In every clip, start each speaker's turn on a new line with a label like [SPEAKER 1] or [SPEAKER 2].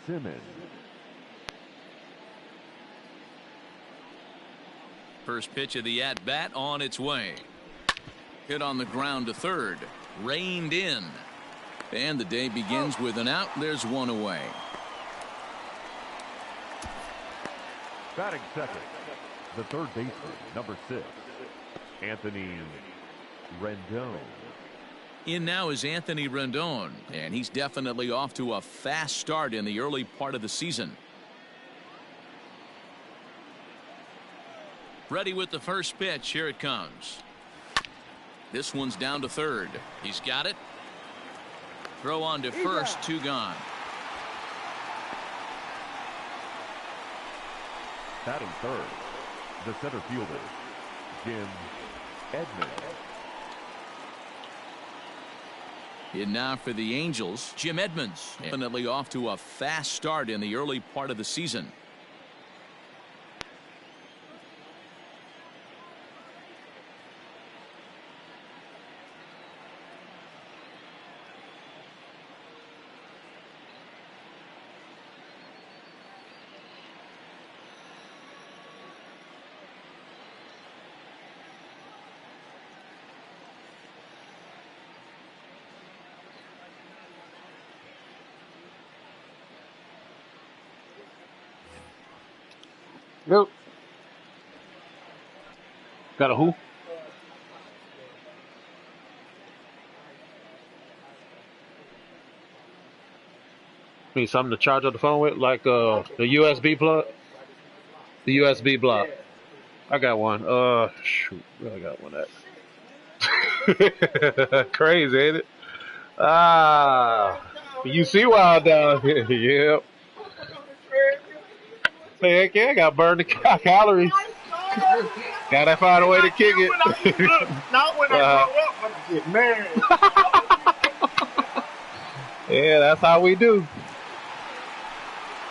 [SPEAKER 1] Simmons.
[SPEAKER 2] First pitch of the at-bat on its way. Hit on the ground to third. Reined in. And the day begins with an out. There's one away.
[SPEAKER 1] Batting second, the third baseman, number 6, Anthony Rendon.
[SPEAKER 2] In now is Anthony Rendon, and he's definitely off to a fast start in the early part of the season. Ready with the first pitch. Here it comes. This one's down to third. He's got it. Throw on to first. 2 gone.
[SPEAKER 1] Batting third, the center fielder, Jim Edmonds.
[SPEAKER 2] In now for the Angels, Jim Edmonds. Definitely off to a fast start in the early part of the season.
[SPEAKER 3] Nope. Got a who? Need something to charge up the phone with, like the USB plug. The USB block. I got one. Shoot, where I got one at? Crazy, ain't it? You see wild down here. Yep. Heck yeah, I got burned the calories. Gotta find a way to kick it.
[SPEAKER 4] Not when I grow up, I'm get married.
[SPEAKER 3] Yeah, that's how we do.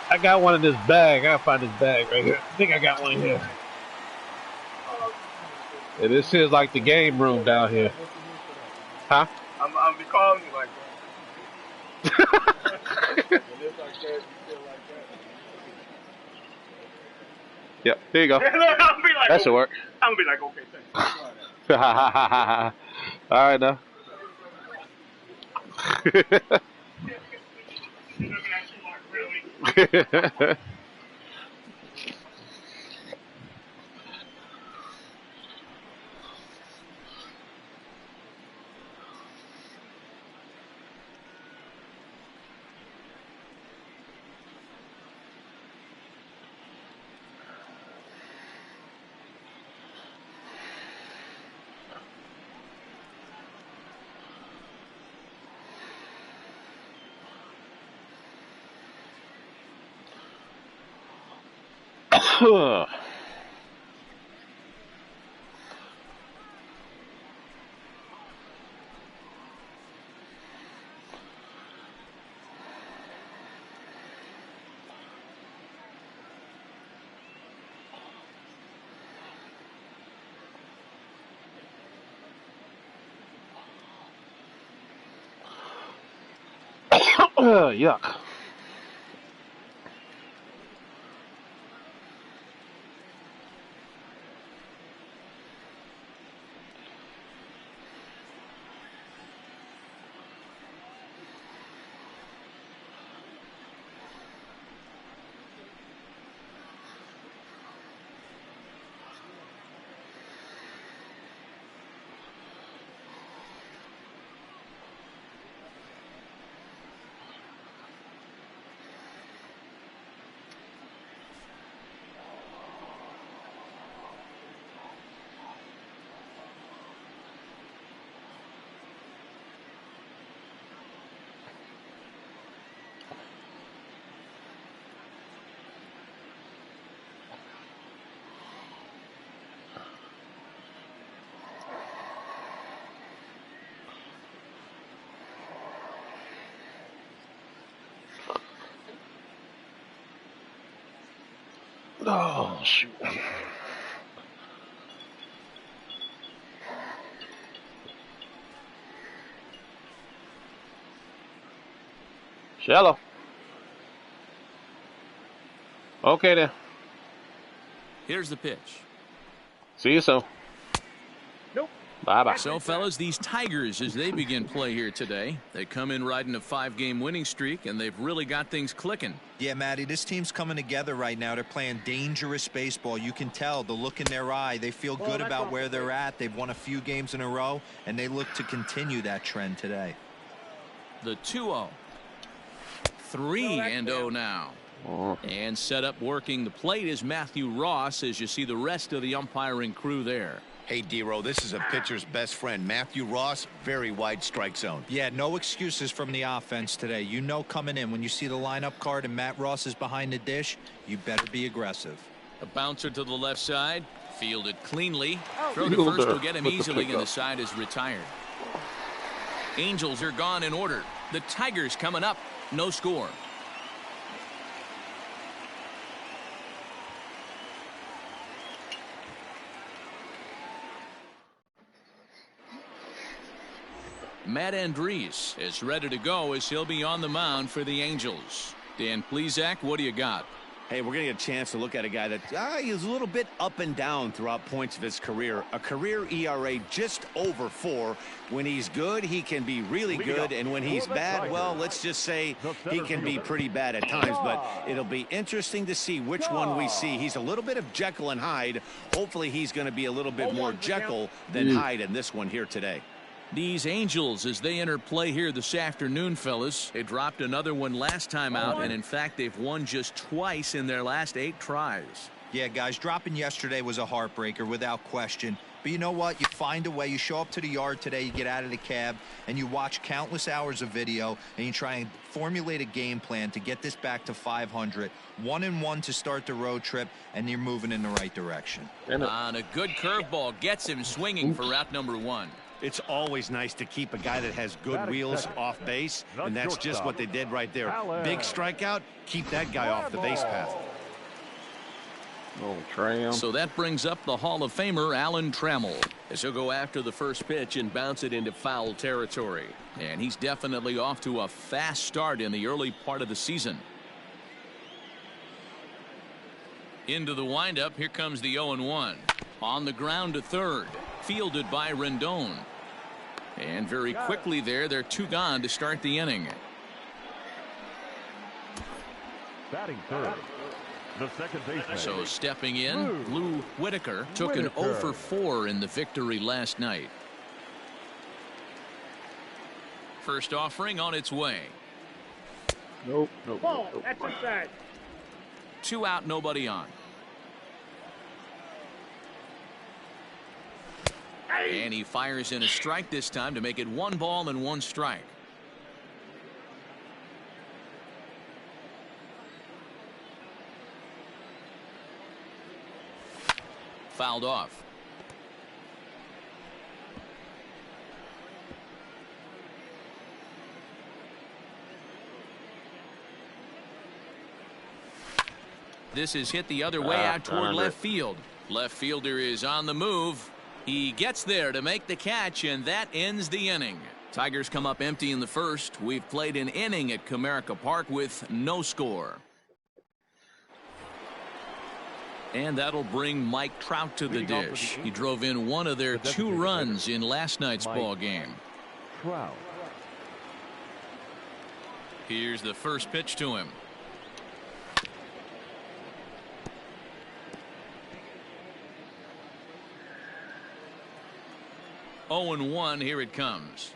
[SPEAKER 3] I got one in this bag. I gotta find this bag right here. I think I got one in here. Yeah, this is like the game room down here. Huh?
[SPEAKER 4] I'm be calling you like that.
[SPEAKER 3] Yep, here you go. That should work.
[SPEAKER 4] I'm gonna be like, okay, thanks.
[SPEAKER 3] All right now. Yuck. Oh, shoot. Shallow. Okay then.
[SPEAKER 2] Here's the pitch.
[SPEAKER 3] See you soon.
[SPEAKER 4] Nope.
[SPEAKER 3] Bye-bye.
[SPEAKER 2] So, fellas, these Tigers, as they begin play here today, they come in riding a 5-game winning streak, and they've really got things clicking.
[SPEAKER 5] Yeah, Matty, this team's coming together right now. They're playing dangerous baseball. You can tell the look in their eye. They feel good about where they're at. They've won a few games in a row, and they look to continue that trend today.
[SPEAKER 2] The 2-0. 3-0 now. And set up working the plate is Matthew Ross, as you see the rest of the umpiring crew there.
[SPEAKER 6] Hey, D-Row, this is a pitcher's best friend. Matthew Ross, very wide strike zone.
[SPEAKER 5] Yeah, no excuses from the offense today. You know coming in when you see the lineup card and Matt Ross is behind the dish, you better be aggressive.
[SPEAKER 2] A bouncer to the left side. Fielded cleanly. Throw to first will get him easily, and the side is retired. Angels are gone in order. The Tigers coming up. No score. Matt Andriese is ready to go as he'll be on the mound for the Angels. Dan Plesac, what do you got?
[SPEAKER 6] Hey, we're going to get a chance to look at a guy that he's a little bit up and down throughout points of his career. A career ERA just over 4. When he's good, he can be really good. And when he's bad, well, let's just say he can be pretty bad at times. But it'll be interesting to see which one we see. He's a little bit of Jekyll and Hyde. Hopefully he's going to be a little bit more Jekyll than Hyde in this one here today.
[SPEAKER 2] These Angels, as they enter play here this afternoon, fellas, they dropped another one last time out, and in fact they've won just twice in their last 8 tries.
[SPEAKER 5] Yeah, guys, dropping yesterday was a heartbreaker without question. But you know what? You find a way. You show up to the yard today, you get out of the cab, and you watch countless hours of video, and you try and formulate a game plan to get this back to 500. 1-1 to start the road trip, and you're moving in the right direction.
[SPEAKER 2] And a good curveball gets him swinging for route number 1.
[SPEAKER 6] It's always nice to keep a guy that has good wheels off base, and that's just what they did right there. Big strikeout, keep that guy off the base path.
[SPEAKER 2] So that brings up the Hall of Famer Alan Trammell, as he'll go after the first pitch and bounce it into foul territory. And he's definitely off to a fast start in the early part of the season. Into the windup, here comes the 0-1. On the ground to third, fielded by Rendon. And very quickly there, they're 2 gone to start the inning.
[SPEAKER 1] Batting third, the second baseman.
[SPEAKER 2] So stepping in, Lou Whitaker took an 0 for 4 in the victory last night. First offering on its way.
[SPEAKER 3] Nope.
[SPEAKER 4] That's inside.
[SPEAKER 2] 2 out, nobody on. And he fires in a strike this time to make it 1 ball and 1 strike. Fouled off. This is hit the other way out toward left field. Left fielder is on the move. He gets there to make the catch, and that ends the inning. Tigers come up empty in the first. We've played an inning at Comerica Park with no score. And that'll bring Mike Trout to the dish. He drove in one of their 2 runs in last night's ball game.
[SPEAKER 1] Trout.
[SPEAKER 2] Here's the first pitch to him. Oh, and 1, here it comes.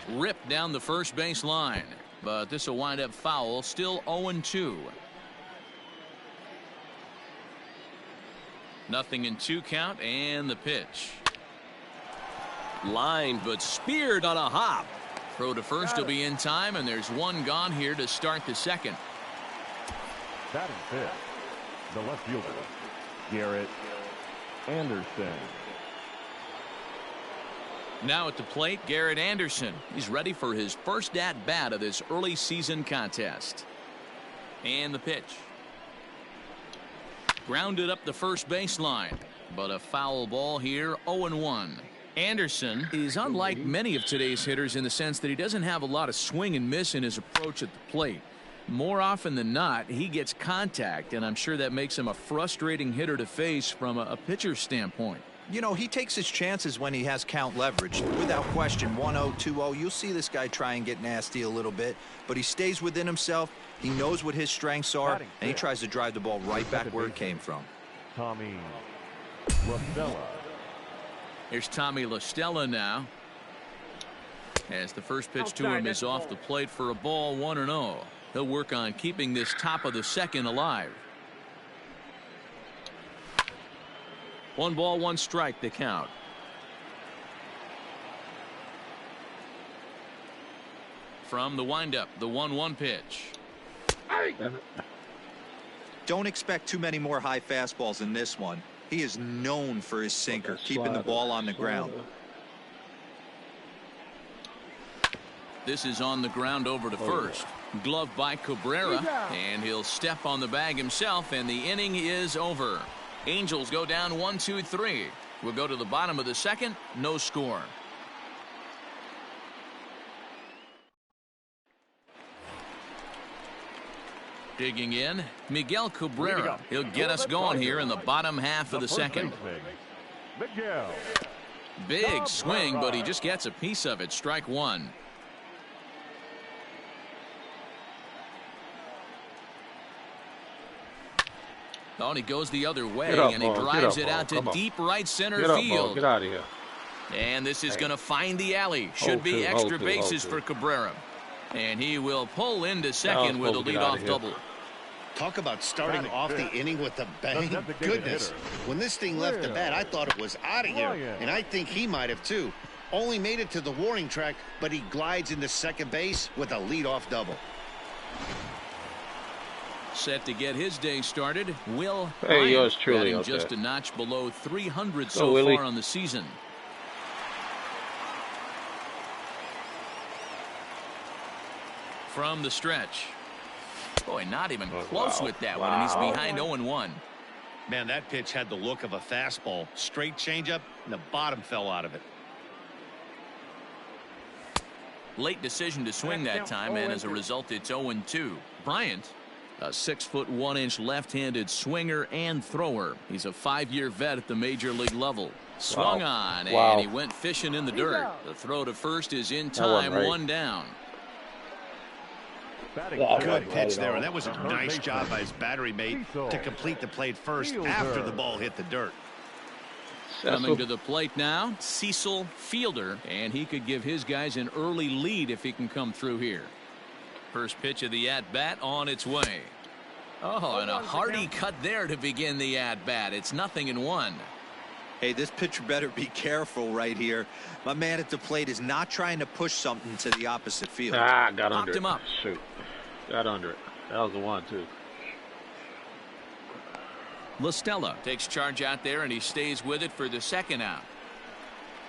[SPEAKER 2] Ripped down the first base line, but this will wind up foul. Still 0-2. Nothing in 2 count, and the pitch. Lined but speared on a hop. Throw to first will be in time, and there's 1 gone here to start the second.
[SPEAKER 1] Batting fifth, the left fielder, Garrett Anderson.
[SPEAKER 2] Now at the plate, Garrett Anderson. He's ready for his first at-bat of this early season contest. And the pitch. Grounded up the first baseline. But a foul ball here, 0-1. Anderson is unlike many of today's hitters in the sense that he doesn't have a lot of swing and miss in his approach at the plate. More often than not, he gets contact, and I'm sure that makes him a frustrating hitter to face from a pitcher's standpoint.
[SPEAKER 5] You know, he takes his chances when he has count leverage. Without question, 1-0, 2-0, you'll see this guy try and get nasty a little bit, but he stays within himself. He knows what his strengths are, and he tries to drive the ball right back where it came from.
[SPEAKER 1] Tommy La Stella.
[SPEAKER 2] Here's Tommy La Stella now, as the first pitch to him is off the plate for a ball, 1-0. He'll work on keeping this top of the second alive. 1 ball, 1 strike, the count. From the windup, the 1-1 pitch.
[SPEAKER 5] Don't expect too many more high fastballs in this one. He is known for his sinker, keeping the ball on the ground.
[SPEAKER 2] This is on the ground over to first. Glove by Cabrera, and he'll step on the bag himself, and the inning is over. Angels go down 1-2-3. We'll go to the bottom of the second. No score. Digging in, Miguel Cabrera. He'll get us going here in the bottom half of the second.
[SPEAKER 1] Miguel.
[SPEAKER 2] Big swing, but he just gets a piece of it. Strike 1. Oh, and he goes the other way, and he drives it out to deep right center field.
[SPEAKER 3] Get out of here.
[SPEAKER 2] And this is going to find the alley. Should be extra bases for Cabrera. And he will pull into second with a leadoff double.
[SPEAKER 6] Talk about starting off the inning with a bang. Goodness. When this thing left the bat, I thought it was out of here. And I think he might have too. Only made it to the warning track, but he glides into second base with a leadoff double.
[SPEAKER 2] Set to get his day started, Will
[SPEAKER 3] Hey, yours truly
[SPEAKER 2] batting
[SPEAKER 3] out
[SPEAKER 2] just
[SPEAKER 3] there.
[SPEAKER 2] a notch below 300
[SPEAKER 3] Go,
[SPEAKER 2] so
[SPEAKER 3] Willie.
[SPEAKER 2] far on the season. From the stretch. Boy, not even close with that one, and he's behind 0-1.
[SPEAKER 6] Man, that pitch had the look of a fastball. Straight changeup, and the bottom fell out of it.
[SPEAKER 2] Late decision to swing that time, and as a result, it's 0-2. Bryant, a 6'1" left-handed swinger and thrower. He's a 5-year vet at the major league level. Swung on, and he went fishing in the dirt. The throw to first is in time, 1 down.
[SPEAKER 6] Good pitch there, and that was a nice job by his battery mate to complete the play first after the ball hit the dirt.
[SPEAKER 2] Coming to the plate now, Cecil Fielder, and he could give his guys an early lead if he can come through here. First pitch of the at-bat on its way. Oh, and a hearty cut there to begin the at-bat. It's 0-1.
[SPEAKER 5] Hey, this pitcher better be careful right here. My man at the plate is not trying to push something to the opposite field.
[SPEAKER 3] Got under
[SPEAKER 2] Popped
[SPEAKER 3] it.
[SPEAKER 2] him up.
[SPEAKER 3] Shoot. Got under it. That was the one, too.
[SPEAKER 2] La Stella takes charge out there, and he stays with it for the second out.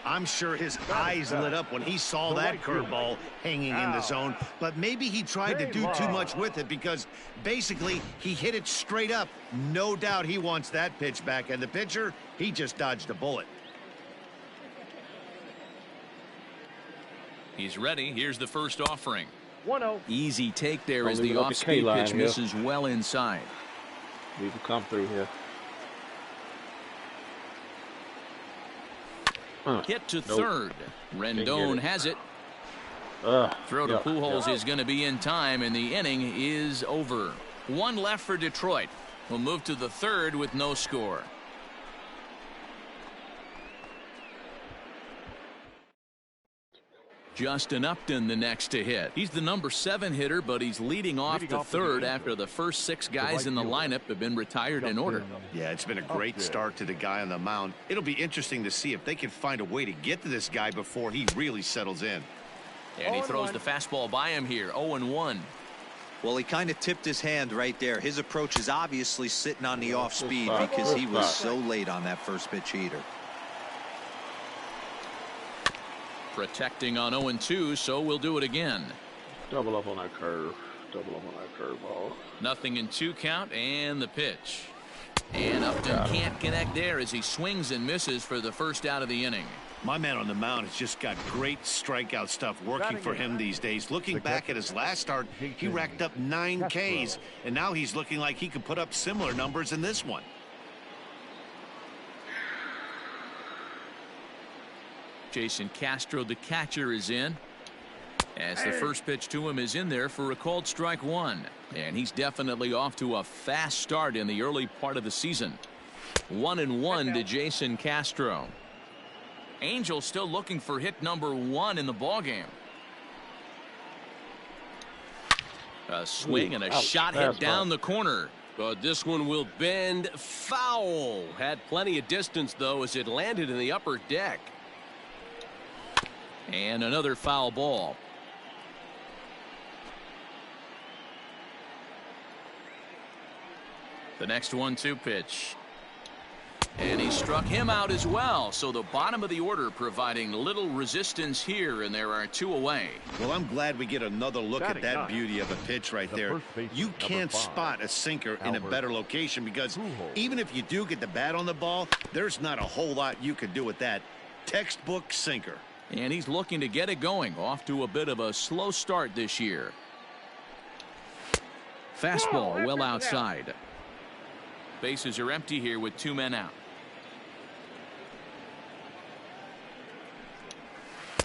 [SPEAKER 6] I'm sure his eyes lit up when he saw that curveball hanging in the zone, but maybe he tried to do too much with it because basically he hit it straight up. No doubt he wants that pitch back, and the pitcher, he just dodged a bullet.
[SPEAKER 2] He's ready. Here's the first offering.
[SPEAKER 4] 1-0.
[SPEAKER 2] Easy take there as
[SPEAKER 3] Leave
[SPEAKER 2] the
[SPEAKER 3] it up to
[SPEAKER 2] off-speed
[SPEAKER 3] K-line
[SPEAKER 2] pitch
[SPEAKER 3] here.
[SPEAKER 2] misses well inside.
[SPEAKER 3] We can come through here.
[SPEAKER 2] Hit to third. Rendon has it. Throw to
[SPEAKER 3] yeah.
[SPEAKER 2] Pujols is going to be in time, and the inning is over. 1 left for Detroit. We'll move to the third with no score. Justin Upton the next to hit. He's the number 7 hitter, but he's leading off the third after the first 6 guys in the lineup have been retired in order.
[SPEAKER 6] Yeah, it's been a great start to the guy on the mound. It'll be interesting to see if they can find a way to get to this guy before he really settles in.
[SPEAKER 2] And he throws the fastball by him here, 0-1.
[SPEAKER 5] Well, he kind of tipped his hand right there. His approach is obviously sitting on the off speed because he was so late on that first pitch heater.
[SPEAKER 2] Protecting on 0-2, so we'll do it again.
[SPEAKER 3] Double up on that curve. Double up on that curve ball.
[SPEAKER 2] 0-2 count, and the pitch. And Upton can't connect there as he swings and misses for the first out of the inning.
[SPEAKER 6] My man on the mound has just got great strikeout stuff working for him these days. Looking back at his last start, he racked up 9 Ks, and now he's looking like he could put up similar numbers in this one.
[SPEAKER 2] Jason Castro, the catcher, is in. As the first pitch to him is in there for a called strike one. And he's definitely off to a fast start in the early part of the season. 1-1 to Jason Castro. Angels still looking for hit number 1 in the ballgame. A swing and a shot hit down the corner.
[SPEAKER 7] But this one will bend foul. Had plenty of distance, though, as it landed in the upper deck.
[SPEAKER 2] And another foul ball. The next 1-2 pitch. And he struck him out as well. So the bottom of the order providing little resistance here, and there are 2 away.
[SPEAKER 6] Well, I'm glad we get another look at that beauty of a pitch right there. You can't spot a sinker in a better location because even if you do get the bat on the ball, there's not a whole lot you can do with that. Textbook sinker.
[SPEAKER 2] And he's looking to get it going. Off to a bit of a slow start this year. Fastball well outside. Bases are empty here with 2 men out.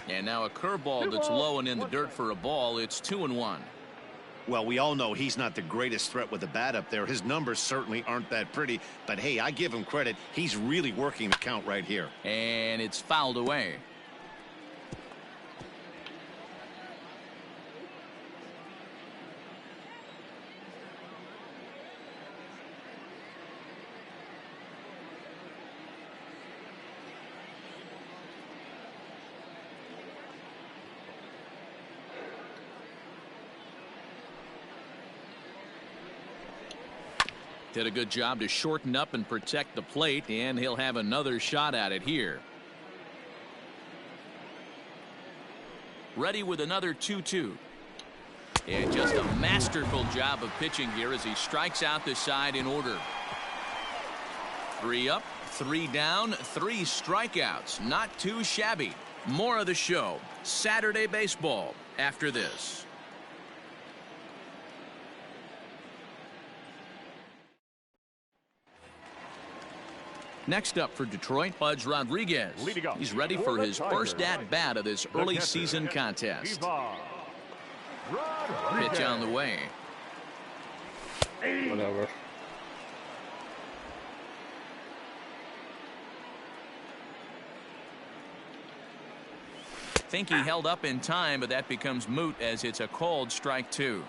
[SPEAKER 2] And now a curveball that's low and in the dirt for a ball. It's 2-1.
[SPEAKER 6] Well, we all know he's not the greatest threat with the bat up there. His numbers certainly aren't that pretty. But, hey, I give him credit. He's really working the count right here.
[SPEAKER 2] And it's fouled away. Did a good job to shorten up and protect the plate, and he'll have another shot at it here. Ready with another 2-2. And just a masterful job of pitching here as he strikes out the side in order. 3 up, 3 down, 3 strikeouts. Not too shabby. More of the show. Saturday baseball after this. Next up for Detroit, Pudge Rodriguez. He's ready for his first at-bat of this early season contest. Pitch on the way.
[SPEAKER 3] Whatever.
[SPEAKER 2] Think he held up in time, but that becomes moot as it's a called strike 2.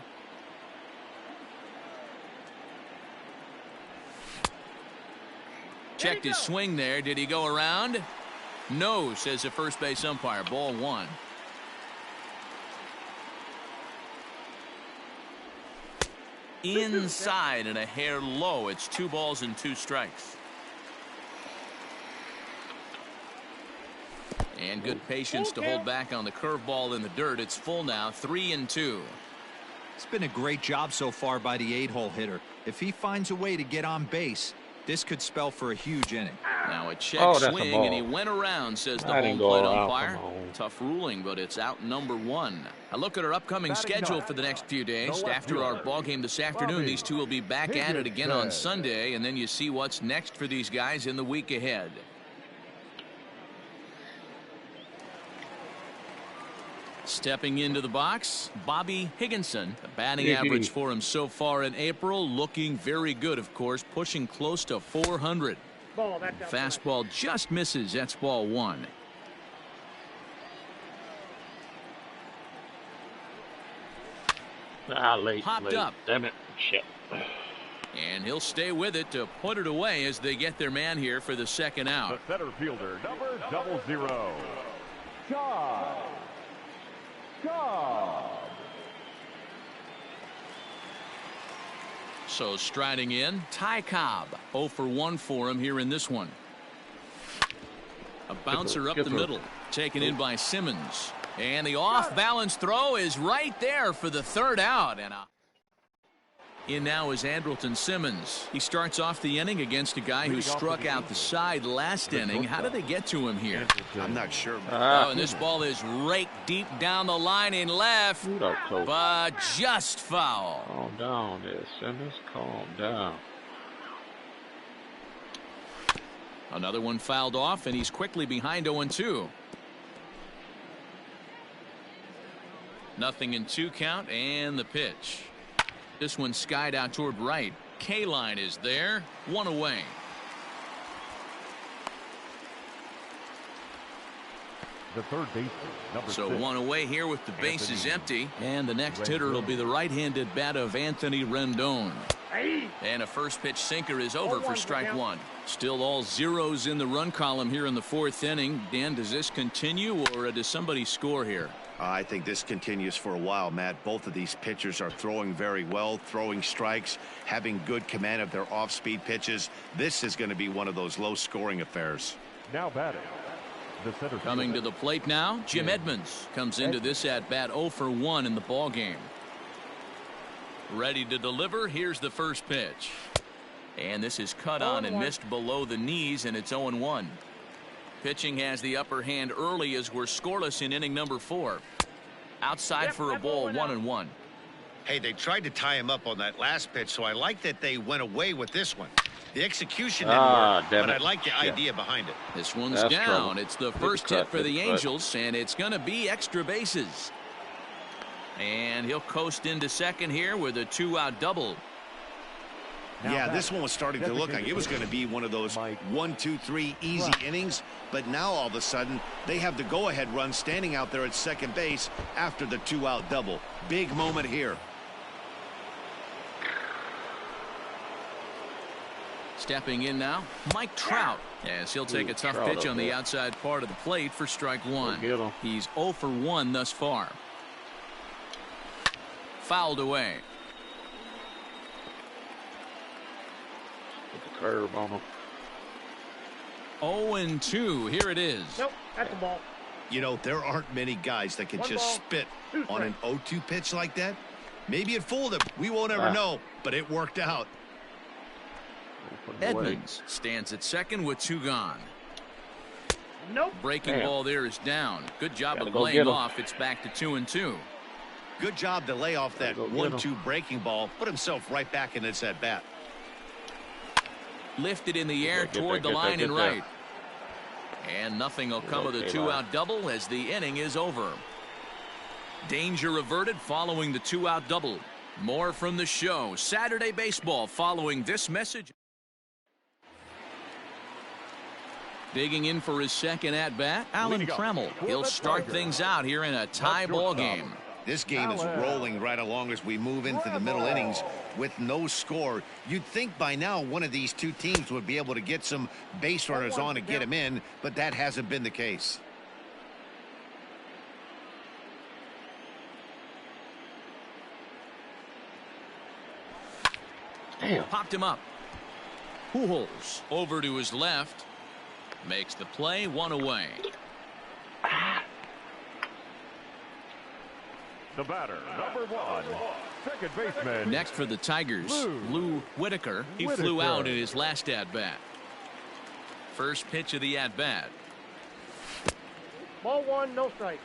[SPEAKER 2] Checked his swing there. Did he go around? No, says the first base umpire. Ball 1. Inside and a hair low. It's 2 balls and 2 strikes. And good patience to hold back on the curveball in the dirt. It's full now. 3-2.
[SPEAKER 5] It's been a great job so far by the 8-hole hitter. If he finds a way to get on base, this could spell for a huge inning.
[SPEAKER 2] Now a check
[SPEAKER 3] that's a
[SPEAKER 2] swing,
[SPEAKER 3] ball.
[SPEAKER 2] and he went around, says the
[SPEAKER 3] I
[SPEAKER 2] home
[SPEAKER 3] didn't go
[SPEAKER 2] plate
[SPEAKER 3] around.
[SPEAKER 2] umpire.
[SPEAKER 3] Come on.
[SPEAKER 2] Tough ruling, but it's out number 1. A look at our upcoming schedule for the next few days. After our ball game this afternoon, these two will be back at it again on Sunday, and then you see what's next for these guys in the week ahead. Stepping into the box, Bobby Higginson. The batting average for him so far in April looking very good, of course, pushing close to 400. Fastball just misses. That's ball 1.
[SPEAKER 3] Late.
[SPEAKER 2] Popped up.
[SPEAKER 3] Damn it. Shit.
[SPEAKER 2] And he'll stay with it to put it away as they get their man here for the second out.
[SPEAKER 1] The center fielder, number 00. Job.
[SPEAKER 2] So striding in, Ty Cobb. 0 for 1 for him here in this one. A bouncer up the middle. Taken in by Simmons. And the off-balance throw is right there for the third out. And In now is Andrelton Simmons. He starts off the inning against a guy who struck out the side last inning. How did they get to him here?
[SPEAKER 6] I'm not sure.
[SPEAKER 2] Oh, and this ball is raked deep down the line in left, but just foul.
[SPEAKER 3] Calm down there, Simmons. Calm down.
[SPEAKER 2] Another one fouled off, and he's quickly behind 0-2. Nothing in 2 count, and the pitch. This one skied out toward right. K-line is there. 1 away.
[SPEAKER 1] The third baseman, number
[SPEAKER 2] So
[SPEAKER 1] 6.
[SPEAKER 2] 1 away here with the bases empty. And the next hitter will be the right-handed bat of Anthony Rendon. And a first pitch sinker is over for strike 1. Still all zeros in the run column here in the 4th inning. Dan, does this continue, or does somebody score here?
[SPEAKER 6] I think this continues for a while, Matt. Both of these pitchers are throwing very well, throwing strikes, having good command of their off-speed pitches. This is going to be one of those low-scoring affairs.
[SPEAKER 1] Now batting. The center
[SPEAKER 2] Coming to the plate now, Jim Edmonds comes into this at-bat 0 for 1 in the ball game. Ready to deliver. Here's the first pitch. And this is cut on and missed below the knees, and it's 0-1. Pitching has the upper hand early as we're scoreless in inning number 4. Outside for a ball, 1-1.
[SPEAKER 8] Hey, they tried to tie him up on that last pitch, so I like that they went away with this one. The execution didn't work, but I like the idea behind it.
[SPEAKER 2] This one's down. Trouble. It's the first hit for the Angels, and it's going to be extra bases. And he'll coast into second here with a 2-out double.
[SPEAKER 6] Yeah, this one was starting to look like it was going to be one of those 1, 2, 3 easy innings, but now all of a sudden they have the go-ahead run standing out there at second base after the 2-out double. Big moment here.
[SPEAKER 2] Stepping in now, Mike Trout, as he'll take a tough pitch on the outside part of the plate for strike 1. He's 0 for 1 thus far. Fouled away.
[SPEAKER 3] Put the curve on him.
[SPEAKER 2] 0-2. Here it is.
[SPEAKER 4] Nope, that's a ball.
[SPEAKER 5] You know, there aren't many guys that can just spit on an 0-2 pitch like that. Maybe it fooled him. We won't ever know, but it worked out.
[SPEAKER 2] Edmonds stands at second with 2 gone.
[SPEAKER 4] Nope.
[SPEAKER 2] Breaking ball there is down. Good job of laying off. It's back to 2-2.
[SPEAKER 5] Good job to lay off that 1-2 breaking ball. Put himself right back in this at bat.
[SPEAKER 2] Lifted in the air toward the line and right. And nothing will come of the 2-out double as the inning is over. Danger averted following the 2-out double. More from the show. Saturday Baseball following this message. Digging in for his second at-bat, Alan Trammell. He'll start things out here in a tie ball game.
[SPEAKER 6] This game is rolling right along as we move into the middle innings with no score. You'd think by now one of these two teams would be able to get some base runners on and get them in, but that hasn't been the case.
[SPEAKER 2] Damn. Popped him up. Pujols over to his left. Makes the play, 1 away.
[SPEAKER 1] The batter, number 1, second baseman.
[SPEAKER 2] Next for the Tigers, Lou Whitaker. He flew out in his last at-bat. First pitch of the at-bat.
[SPEAKER 4] Ball 1, no strike.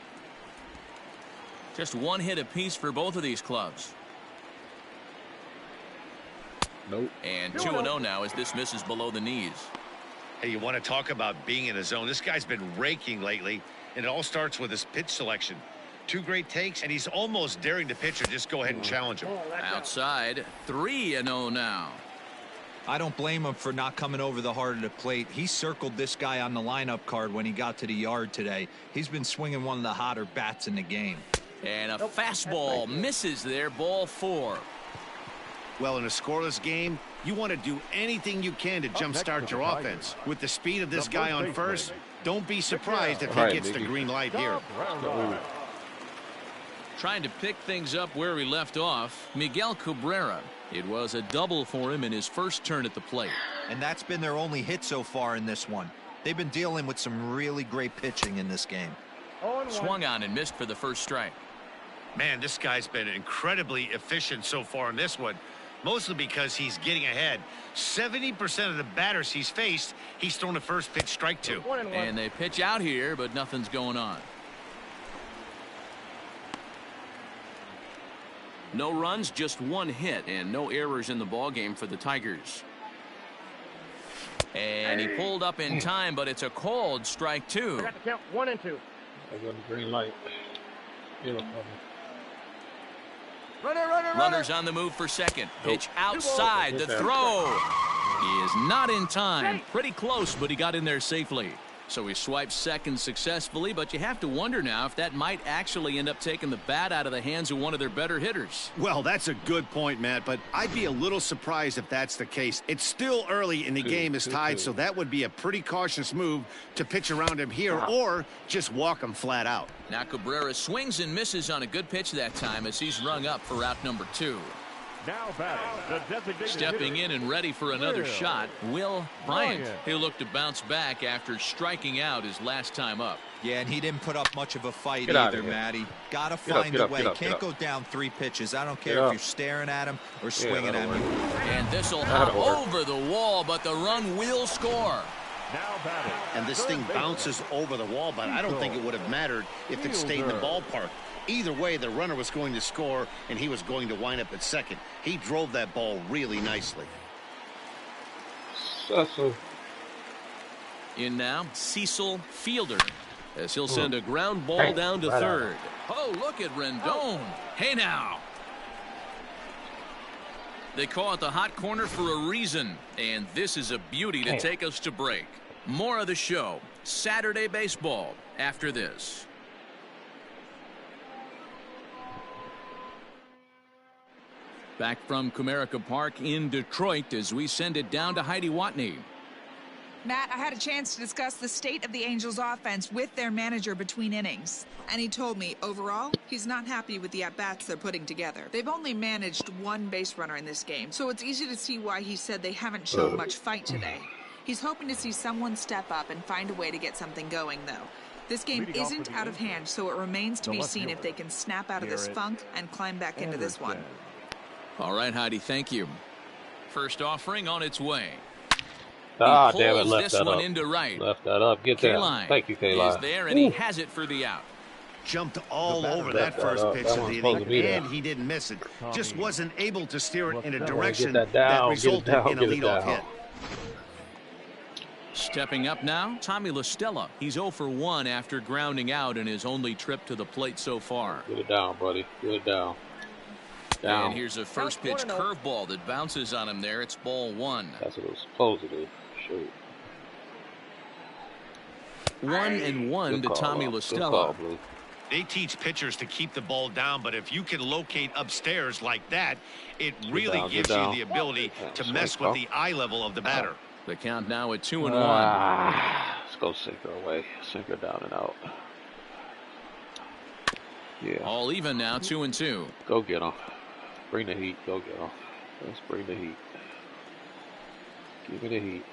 [SPEAKER 2] Just 1 hit apiece for both of these clubs.
[SPEAKER 3] Nope.
[SPEAKER 2] And 2-0 now as this misses below the knees.
[SPEAKER 8] Hey, you want to talk about being in a zone? This guy's been raking lately, and it all starts with his pitch selection. 2 great takes, and he's almost daring the pitcher just go ahead and challenge him.
[SPEAKER 2] Outside, 3-0 now.
[SPEAKER 5] I don't blame him for not coming over the heart of the plate. He circled this guy on the lineup card when he got to the yard today. He's been swinging one of the hotter bats in the game.
[SPEAKER 2] And a fastball misses there, ball 4.
[SPEAKER 6] Well, in a scoreless game, you want to do anything you can to jumpstart your offense. With the speed of this guy on first, don't be surprised if he gets the green light here.
[SPEAKER 2] Trying to pick things up where he left off, Miguel Cabrera. It was a double for him in his first turn at the plate.
[SPEAKER 5] And that's been their only hit so far in this one. They've been dealing with some really great pitching in this game.
[SPEAKER 2] Swung on and missed for the first strike.
[SPEAKER 8] Man, this guy's been incredibly efficient so far in this one. mostly because he's getting ahead. 70% of the batters he's faced, he's thrown the first pitch strike to.
[SPEAKER 4] 1-1.
[SPEAKER 2] And they pitch out here, but nothing's going on. No runs, just one hit, and no errors in the ballgame for the Tigers. And he pulled up in time, but it's a called strike
[SPEAKER 4] I
[SPEAKER 2] 2.
[SPEAKER 4] got the count 1 and 2.
[SPEAKER 3] I got the green light. Beautiful.
[SPEAKER 2] Runners on the move for second. Pitch outside. The throw. He is not in time. Pretty close, but he got in there safely. So he swipes second successfully, but you have to wonder now if that might actually end up taking the bat out of the hands of one of their better hitters.
[SPEAKER 6] Well, that's a good point, Matt, but I'd be a little surprised if that's the case. It's still early and the game is tied, so that would be a pretty cautious move to pitch around him here or just walk him flat out.
[SPEAKER 2] Now Cabrera swings and misses on a good pitch that time as he's rung up for out number 2.
[SPEAKER 1] Now batting, the designated
[SPEAKER 2] Stepping
[SPEAKER 1] hitter,
[SPEAKER 2] in and ready for another
[SPEAKER 1] Will
[SPEAKER 2] shot, Will Bryant.
[SPEAKER 1] Bryant.
[SPEAKER 2] He'll look to bounce back after striking out his last time up.
[SPEAKER 5] Yeah, and he didn't put up much of a fight
[SPEAKER 3] Get out
[SPEAKER 5] either,
[SPEAKER 3] of here.
[SPEAKER 5] Matty. Got to
[SPEAKER 3] Get up,
[SPEAKER 5] find
[SPEAKER 3] get
[SPEAKER 5] a
[SPEAKER 3] up,
[SPEAKER 5] way.
[SPEAKER 3] get up, get
[SPEAKER 5] Can't
[SPEAKER 3] up.
[SPEAKER 5] go down 3 pitches. I don't care
[SPEAKER 3] Get
[SPEAKER 5] if
[SPEAKER 3] up.
[SPEAKER 5] you're staring at him or swinging at
[SPEAKER 3] that'll
[SPEAKER 5] him.
[SPEAKER 3] work.
[SPEAKER 2] And this will
[SPEAKER 3] That'll
[SPEAKER 2] hop
[SPEAKER 3] work.
[SPEAKER 2] over the wall, but the run will score.
[SPEAKER 1] now batting.
[SPEAKER 6] And this thing bounces over the wall, but I don't think it would have mattered if it stayed in the ballpark. Either way, the runner was going to score, and he was going to wind up at second. He drove that ball really nicely.
[SPEAKER 3] Cecil.
[SPEAKER 2] In now, Cecil Fielder, as he'll send a
[SPEAKER 7] Ground ball
[SPEAKER 3] Hey,
[SPEAKER 7] down to
[SPEAKER 3] right
[SPEAKER 7] third.
[SPEAKER 2] Oh, look at Rendon. Hey now. They call it the hot corner for a reason, and this is a beauty to take us to break. More of the show, Saturday Baseball, after this. Back from Comerica Park in Detroit as we send it down to Heidi Watney.
[SPEAKER 9] Matt, I had a chance to discuss the state of the Angels offense with their manager between innings. And he told me, overall, he's not happy with the at-bats they're putting together. They've only managed 1 base runner in this game, so it's easy to see why he said they haven't shown much fight today. He's hoping to see someone step up and find a way to get something going, though. This game
[SPEAKER 1] Leading off for
[SPEAKER 9] isn't
[SPEAKER 1] the
[SPEAKER 9] out of hand, so it remains to
[SPEAKER 1] the
[SPEAKER 9] be
[SPEAKER 1] left
[SPEAKER 9] seen if
[SPEAKER 1] fielder,
[SPEAKER 9] they can snap out of this
[SPEAKER 1] Garrett
[SPEAKER 9] funk and climb back into this one.
[SPEAKER 1] Anderson.
[SPEAKER 2] All right, Heidi, thank you. First offering on its way.
[SPEAKER 3] Ah,
[SPEAKER 2] He
[SPEAKER 3] damn it,
[SPEAKER 2] pulls
[SPEAKER 3] left
[SPEAKER 2] this
[SPEAKER 3] that
[SPEAKER 2] one
[SPEAKER 3] up.
[SPEAKER 2] into right.
[SPEAKER 3] Left that up. Get that.
[SPEAKER 2] Kaline
[SPEAKER 3] Thank you,
[SPEAKER 2] is
[SPEAKER 3] Kaline.
[SPEAKER 2] there, and he has it for the out.
[SPEAKER 6] Jumped all
[SPEAKER 3] batter
[SPEAKER 6] over
[SPEAKER 3] left
[SPEAKER 6] that
[SPEAKER 3] that
[SPEAKER 6] first
[SPEAKER 3] up.
[SPEAKER 6] pitch
[SPEAKER 3] That
[SPEAKER 6] of
[SPEAKER 3] one's
[SPEAKER 6] the
[SPEAKER 3] supposed to
[SPEAKER 6] inning,
[SPEAKER 3] be there.
[SPEAKER 6] and he didn't miss it. Just wasn't able to steer it in a
[SPEAKER 1] Get
[SPEAKER 6] direction
[SPEAKER 3] that down,
[SPEAKER 6] that
[SPEAKER 3] get it
[SPEAKER 6] resulted
[SPEAKER 3] down,
[SPEAKER 6] in a
[SPEAKER 3] get it
[SPEAKER 6] leadoff
[SPEAKER 3] down.
[SPEAKER 6] hit.
[SPEAKER 2] Stepping up now, Tommy La Stella. He's 0 for 1 after grounding out in his only trip to the plate so far.
[SPEAKER 3] Get it down, buddy. Get it down. Down.
[SPEAKER 2] And here's a first pitch curveball that bounces on him there. It's ball 1.
[SPEAKER 3] That's what it was supposed to do. Shoot.
[SPEAKER 2] 1-1
[SPEAKER 3] Good
[SPEAKER 2] to
[SPEAKER 3] call,
[SPEAKER 2] Tommy
[SPEAKER 3] Blue.
[SPEAKER 2] La
[SPEAKER 3] Good
[SPEAKER 2] Stella.
[SPEAKER 3] call, Blue.
[SPEAKER 8] They teach pitchers to keep the ball down, but if you can locate upstairs like that, it really
[SPEAKER 3] down,
[SPEAKER 8] gives
[SPEAKER 3] get down.
[SPEAKER 8] you the ability to
[SPEAKER 3] Yeah,
[SPEAKER 8] mess
[SPEAKER 3] strike,
[SPEAKER 8] with the eye level of the batter.
[SPEAKER 2] The count now at 2-1.
[SPEAKER 3] Let's go sinker away. Sinker down and out. Yeah.
[SPEAKER 2] All even now, 2-2.
[SPEAKER 3] Go get him. Bring the heat. Go get him. Let's bring the heat. Give me the heat.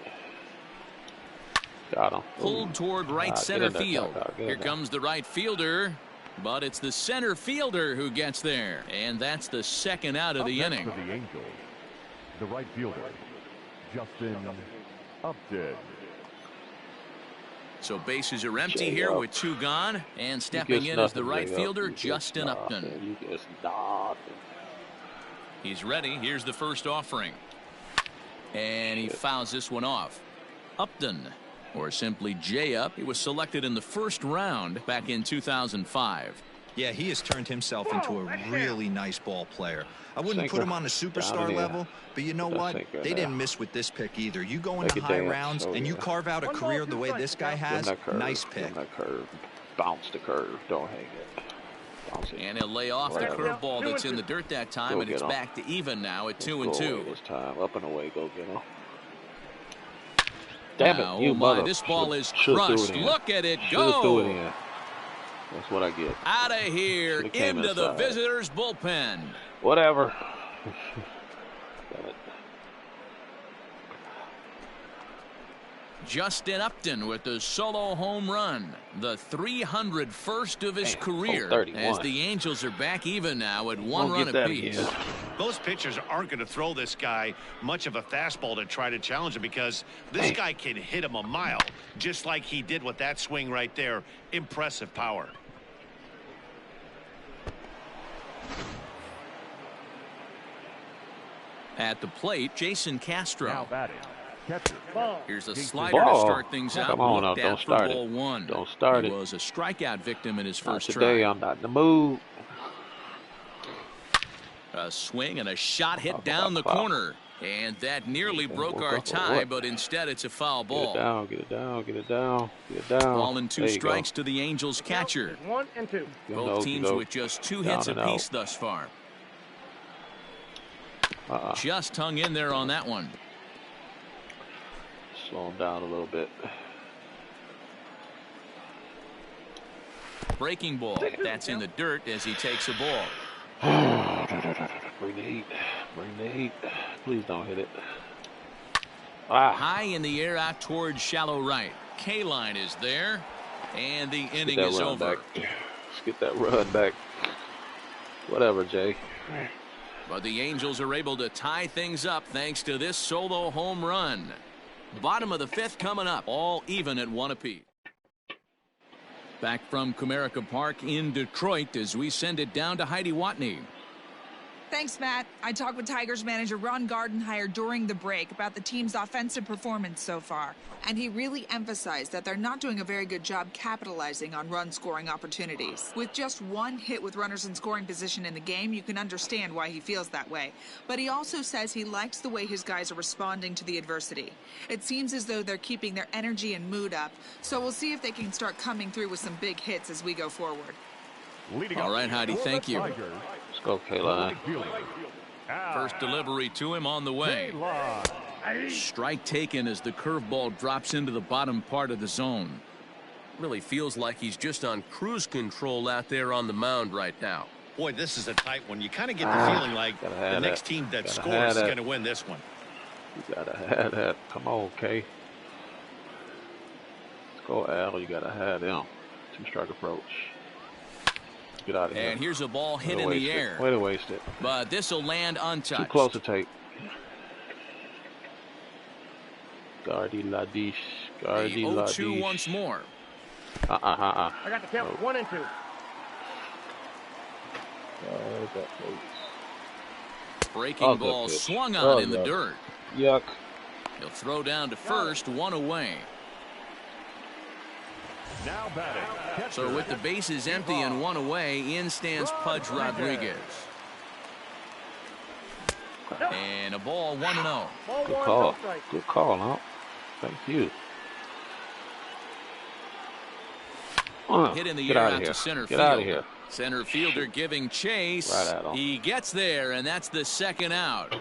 [SPEAKER 3] Got him.
[SPEAKER 2] Pulled toward right
[SPEAKER 3] Get
[SPEAKER 2] center
[SPEAKER 3] in there,
[SPEAKER 2] field.
[SPEAKER 3] Tucker. Get in
[SPEAKER 2] Here
[SPEAKER 3] there.
[SPEAKER 2] comes the right fielder, but it's the center fielder who gets there. And that's the second out of
[SPEAKER 1] Up
[SPEAKER 2] the
[SPEAKER 1] next
[SPEAKER 2] inning.
[SPEAKER 1] for the Angels, the right fielder, Justin Upton.
[SPEAKER 2] So bases are empty
[SPEAKER 3] Jay
[SPEAKER 2] here
[SPEAKER 3] Up.
[SPEAKER 2] with 2 gone. And
[SPEAKER 3] You
[SPEAKER 2] stepping
[SPEAKER 3] get
[SPEAKER 2] in is the
[SPEAKER 3] nothing,
[SPEAKER 2] right
[SPEAKER 3] Jay Up.
[SPEAKER 2] fielder,
[SPEAKER 3] You get
[SPEAKER 2] Justin
[SPEAKER 3] nothing.
[SPEAKER 2] Upton.
[SPEAKER 3] You get nothing.
[SPEAKER 2] He's ready. Here's the first offering. And he fouls this one off. Upton, or simply J-Up, he was selected in the first round back in 2005.
[SPEAKER 5] Yeah, he has turned himself into a really nice ball player. I wouldn't
[SPEAKER 3] Sinker.
[SPEAKER 5] put him on the
[SPEAKER 3] Down
[SPEAKER 5] superstar
[SPEAKER 3] in there.
[SPEAKER 5] level, but you know
[SPEAKER 3] That
[SPEAKER 5] what?
[SPEAKER 3] sinker
[SPEAKER 5] They
[SPEAKER 3] there.
[SPEAKER 5] didn't miss with this pick either. You go
[SPEAKER 3] Make
[SPEAKER 5] into
[SPEAKER 3] it
[SPEAKER 5] high
[SPEAKER 3] dance.
[SPEAKER 5] rounds
[SPEAKER 3] Oh,
[SPEAKER 5] and you
[SPEAKER 3] yeah.
[SPEAKER 5] carve out a
[SPEAKER 4] 1 ball,
[SPEAKER 5] career
[SPEAKER 4] 2
[SPEAKER 5] the way
[SPEAKER 4] strikes.
[SPEAKER 5] this guy
[SPEAKER 3] Give him
[SPEAKER 5] has,
[SPEAKER 3] that curve.
[SPEAKER 5] nice
[SPEAKER 3] Give
[SPEAKER 5] pick.
[SPEAKER 3] him that curve. Bounce the curve. Don't hang it. Bounce it.
[SPEAKER 2] And he'll lay off the
[SPEAKER 3] Whatever.
[SPEAKER 2] curveball that's in the dirt that time,
[SPEAKER 3] Go
[SPEAKER 2] and it's
[SPEAKER 3] get 'em.
[SPEAKER 2] back to even now at
[SPEAKER 3] Let's
[SPEAKER 2] 2
[SPEAKER 3] go
[SPEAKER 2] and
[SPEAKER 3] away
[SPEAKER 2] 2.
[SPEAKER 3] this time. Up and away. Go get him. Damn
[SPEAKER 2] Now,
[SPEAKER 3] it, you
[SPEAKER 2] oh my,
[SPEAKER 3] mother.
[SPEAKER 2] this ball is
[SPEAKER 3] Should've threw
[SPEAKER 2] crushed.
[SPEAKER 3] it in.
[SPEAKER 2] Look at it
[SPEAKER 3] Should've threw it
[SPEAKER 2] go.
[SPEAKER 3] in. That's what I get.
[SPEAKER 2] Out of here,
[SPEAKER 3] Should've came
[SPEAKER 2] into the
[SPEAKER 3] inside.
[SPEAKER 2] visitors' bullpen.
[SPEAKER 3] Whatever. Damn it.
[SPEAKER 2] Justin Upton with the solo home run, the 301st of his career,
[SPEAKER 3] 431.
[SPEAKER 2] as the Angels are back even now at one run apiece.
[SPEAKER 8] Those pitchers aren't going to throw this guy much of a fastball to try to challenge him, because this guy can hit him a mile, just like he did with that swing right there. Impressive power.
[SPEAKER 2] At the plate, Jason Castro.
[SPEAKER 1] Now batting, catcher.
[SPEAKER 4] Ball.
[SPEAKER 2] Here's a
[SPEAKER 1] Big
[SPEAKER 2] slider to
[SPEAKER 3] ball.
[SPEAKER 2] start things out.
[SPEAKER 3] Come on now,
[SPEAKER 2] Looked
[SPEAKER 3] don't
[SPEAKER 2] at for
[SPEAKER 3] start it.
[SPEAKER 2] ball one.
[SPEAKER 3] Don't start
[SPEAKER 2] He
[SPEAKER 3] it.
[SPEAKER 2] was a strikeout victim in his
[SPEAKER 3] Not
[SPEAKER 2] first
[SPEAKER 3] today.
[SPEAKER 2] try.
[SPEAKER 3] I'm not in the mood.
[SPEAKER 2] A swing and a shot hit down the corner. And that nearly broke our tie, but instead it's a foul
[SPEAKER 3] Get
[SPEAKER 2] ball.
[SPEAKER 3] it down, get it down, get it down, get it down.
[SPEAKER 2] Ball and 2
[SPEAKER 3] There you go.
[SPEAKER 2] strikes to the Angels catcher.
[SPEAKER 4] 1 and 2.
[SPEAKER 3] Go,
[SPEAKER 2] Both
[SPEAKER 3] go,
[SPEAKER 2] teams
[SPEAKER 3] go.
[SPEAKER 2] with just 2
[SPEAKER 3] Down
[SPEAKER 2] hits
[SPEAKER 3] and
[SPEAKER 2] apiece
[SPEAKER 3] out.
[SPEAKER 2] thus far.
[SPEAKER 3] Uh-uh.
[SPEAKER 2] Just hung in there on that one.
[SPEAKER 3] Slow him down a little bit.
[SPEAKER 2] Breaking ball. That's in the dirt as he takes a ball.
[SPEAKER 3] Bring the heat. Bring the heat. Please don't hit it. Ah.
[SPEAKER 2] High in the air out towards shallow right. K-line is there. And the inning is over.
[SPEAKER 3] Back. Let's get that run back. Whatever, Jay.
[SPEAKER 2] But the Angels are able to tie things up thanks to this solo home run. Bottom of the 5th coming up. All even at 1 apiece. Back from Comerica Park in Detroit as we send it down to Heidi Watney.
[SPEAKER 9] Thanks, Matt. I talked with Tigers manager Ron Gardenhire during the break about the team's offensive performance so far, and he really emphasized that they're not doing a very good job capitalizing on run-scoring opportunities. With just 1 hit with runners in scoring position in the game, you can understand why he feels that way. But he also says he likes the way his guys are responding to the adversity. It seems as though they're keeping their energy and mood up, so we'll see if they can start coming through with some big hits as we go forward.
[SPEAKER 2] All right, Heidi, thank you.
[SPEAKER 3] Let's go, K-line.
[SPEAKER 2] First delivery to him on the way. Strike taken as the curveball drops into the bottom part of the zone.
[SPEAKER 7] Really feels like he's just on cruise control out there on the mound right now.
[SPEAKER 8] Boy, this is a tight one. You kind of get the feeling like the next team that scores is going to win this one.
[SPEAKER 3] You gotta have that. Come on, K. Let's go, Al. You gotta have them. 2-strike approach. Get out of here.
[SPEAKER 2] And here's a ball hit in the air.
[SPEAKER 3] Way to waste it.
[SPEAKER 2] But this will land untouched.
[SPEAKER 3] Too close to tape. Gardy Ladish. Gardy
[SPEAKER 2] The 0-2
[SPEAKER 3] Ladish.
[SPEAKER 2] once more.
[SPEAKER 4] I got the count. 1 and 2.
[SPEAKER 2] Breaking ball swung on in the dirt.
[SPEAKER 3] Yuck.
[SPEAKER 2] He'll throw down to first, 1 away.
[SPEAKER 1] Now batting, catcher.
[SPEAKER 2] So with the bases empty and 1 away, in stands Pudge Rodriguez. And a ball 1-0.
[SPEAKER 4] Ball
[SPEAKER 3] Good
[SPEAKER 4] 1,
[SPEAKER 3] call.
[SPEAKER 4] no strike.
[SPEAKER 3] Good call, huh? Thank you.
[SPEAKER 2] Hit in the
[SPEAKER 3] Get
[SPEAKER 2] air
[SPEAKER 3] out
[SPEAKER 2] out
[SPEAKER 3] of here.
[SPEAKER 2] to center
[SPEAKER 3] Get
[SPEAKER 2] field.
[SPEAKER 3] out of here.
[SPEAKER 2] Center fielder giving chase.
[SPEAKER 3] Right at him.
[SPEAKER 2] He gets there, and that's the 2nd out.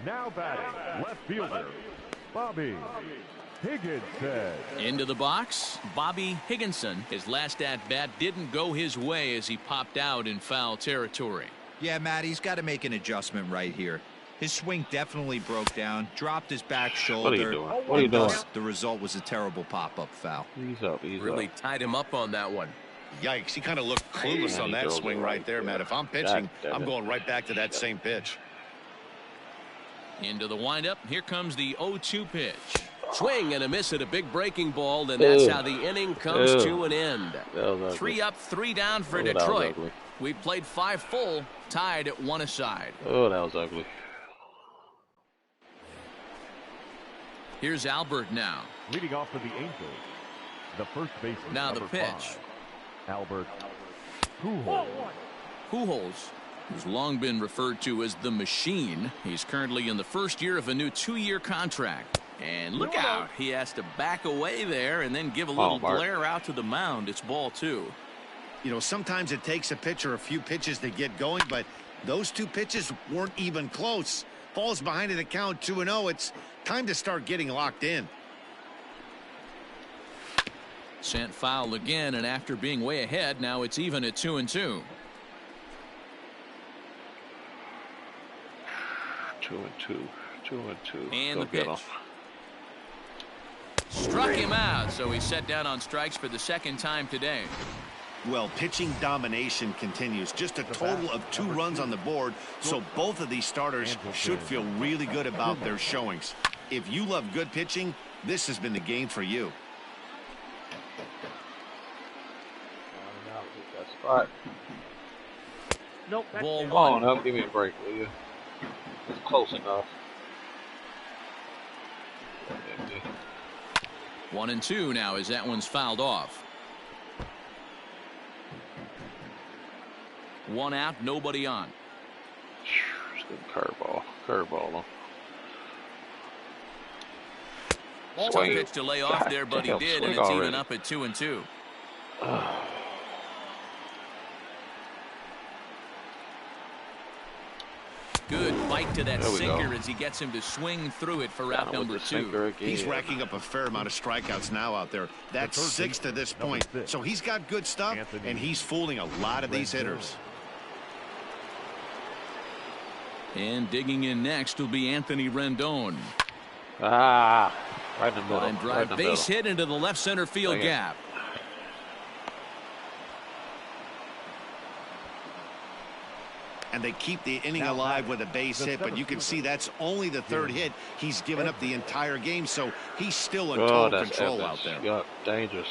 [SPEAKER 1] Now batting, left fielder, Bobby Higginson.
[SPEAKER 2] Into the box, Bobby Higginson. His last at-bat didn't go his way as he popped out in foul territory.
[SPEAKER 5] Yeah, Matt, he's got to make an adjustment right here. His swing definitely broke down, dropped his back shoulder.
[SPEAKER 3] What are you doing? What are you doing?
[SPEAKER 5] The result was a terrible pop-up foul.
[SPEAKER 3] Ease up, ease
[SPEAKER 7] Really
[SPEAKER 3] up.
[SPEAKER 7] tied him up on that one.
[SPEAKER 8] Yikes, he kind of looked clueless on that swing right there, Matt. If I'm pitching, I'm going right back to that same pitch.
[SPEAKER 2] Into the windup, here comes the 0-2 pitch.
[SPEAKER 7] Swing and a miss at a big breaking ball, and that's how the inning comes to an end.
[SPEAKER 2] 3 up, 3 down for
[SPEAKER 3] That was
[SPEAKER 2] Detroit.
[SPEAKER 3] ugly.
[SPEAKER 2] We played 5 full, tied at 1 aside.
[SPEAKER 3] Oh, that was ugly.
[SPEAKER 2] Here's Albert now.
[SPEAKER 1] Leading off for the Angels, the first baseman.
[SPEAKER 2] Now the
[SPEAKER 1] number
[SPEAKER 2] pitch.
[SPEAKER 1] 5, Albert Pujols.
[SPEAKER 2] Pujols, who's long been referred to as the machine. He's currently in the first year of a new 2-year contract. And look out, he has to back away there and then give a little glare out to the mound. It's ball 2.
[SPEAKER 8] You know, sometimes it takes a pitcher a few pitches to get going, but those 2 pitches weren't even close. Falls behind in the count 2-0. It's time to start getting locked in.
[SPEAKER 2] Sent foul again, and after being way ahead, now it's even at 2-2.
[SPEAKER 3] 2-2. 2-2.
[SPEAKER 2] And
[SPEAKER 3] Go
[SPEAKER 2] the
[SPEAKER 3] get
[SPEAKER 2] pitch.
[SPEAKER 3] 'em.
[SPEAKER 2] Struck him out, so he's set down on strikes for the second time today.
[SPEAKER 8] Well, pitching domination continues. Just a total of 2 runs on the board, so both of these starters should feel really good about their showings. If you love good pitching, this has been the game for you.
[SPEAKER 3] Spot.
[SPEAKER 4] Nope.
[SPEAKER 7] Ball
[SPEAKER 3] Come
[SPEAKER 7] one.
[SPEAKER 3] on up, give me a break, will you? It's close enough.
[SPEAKER 2] 1-2 now as that one's fouled off. 1 out, nobody on.
[SPEAKER 3] It's a good curveball. Curveball.
[SPEAKER 2] Tough pitch to lay off there, but he did, and it's even up at 2-2. Good bite to that sinker as he gets him to swing through it for route number 2.
[SPEAKER 8] He's racking up a fair amount of strikeouts now out there. That's 6 to this point. So he's got good stuff, and he's fooling a lot of these hitters.
[SPEAKER 2] And digging in next will be Anthony Rendon.
[SPEAKER 3] Right in the middle.
[SPEAKER 2] Line drive, base hit into the left center field gap.
[SPEAKER 8] And they keep the inning alive with a base hit, but you can see that's only the 3rd hit. He's given up the entire game, so he's still in total control out there.
[SPEAKER 3] Yep. Dangerous.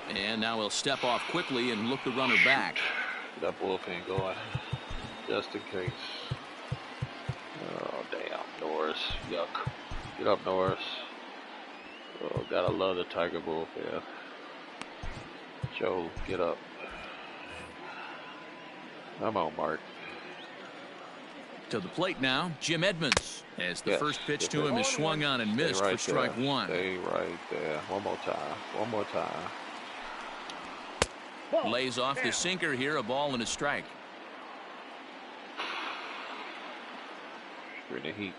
[SPEAKER 2] And now he'll step off quickly and look the runner back.
[SPEAKER 3] Get that bullpen going, just in case. Oh, damn. Norris. Yuck. Get up, Norris. Oh, gotta love the Tiger bullpen. Joe, get up. Come on, Mark.
[SPEAKER 2] To the plate now, Jim Edmonds. As the first pitch to him is swung on and missed for strike 1.
[SPEAKER 3] Stay right there. One more time.
[SPEAKER 2] Lays off the sinker here, a ball and a strike.
[SPEAKER 3] Pretty heat.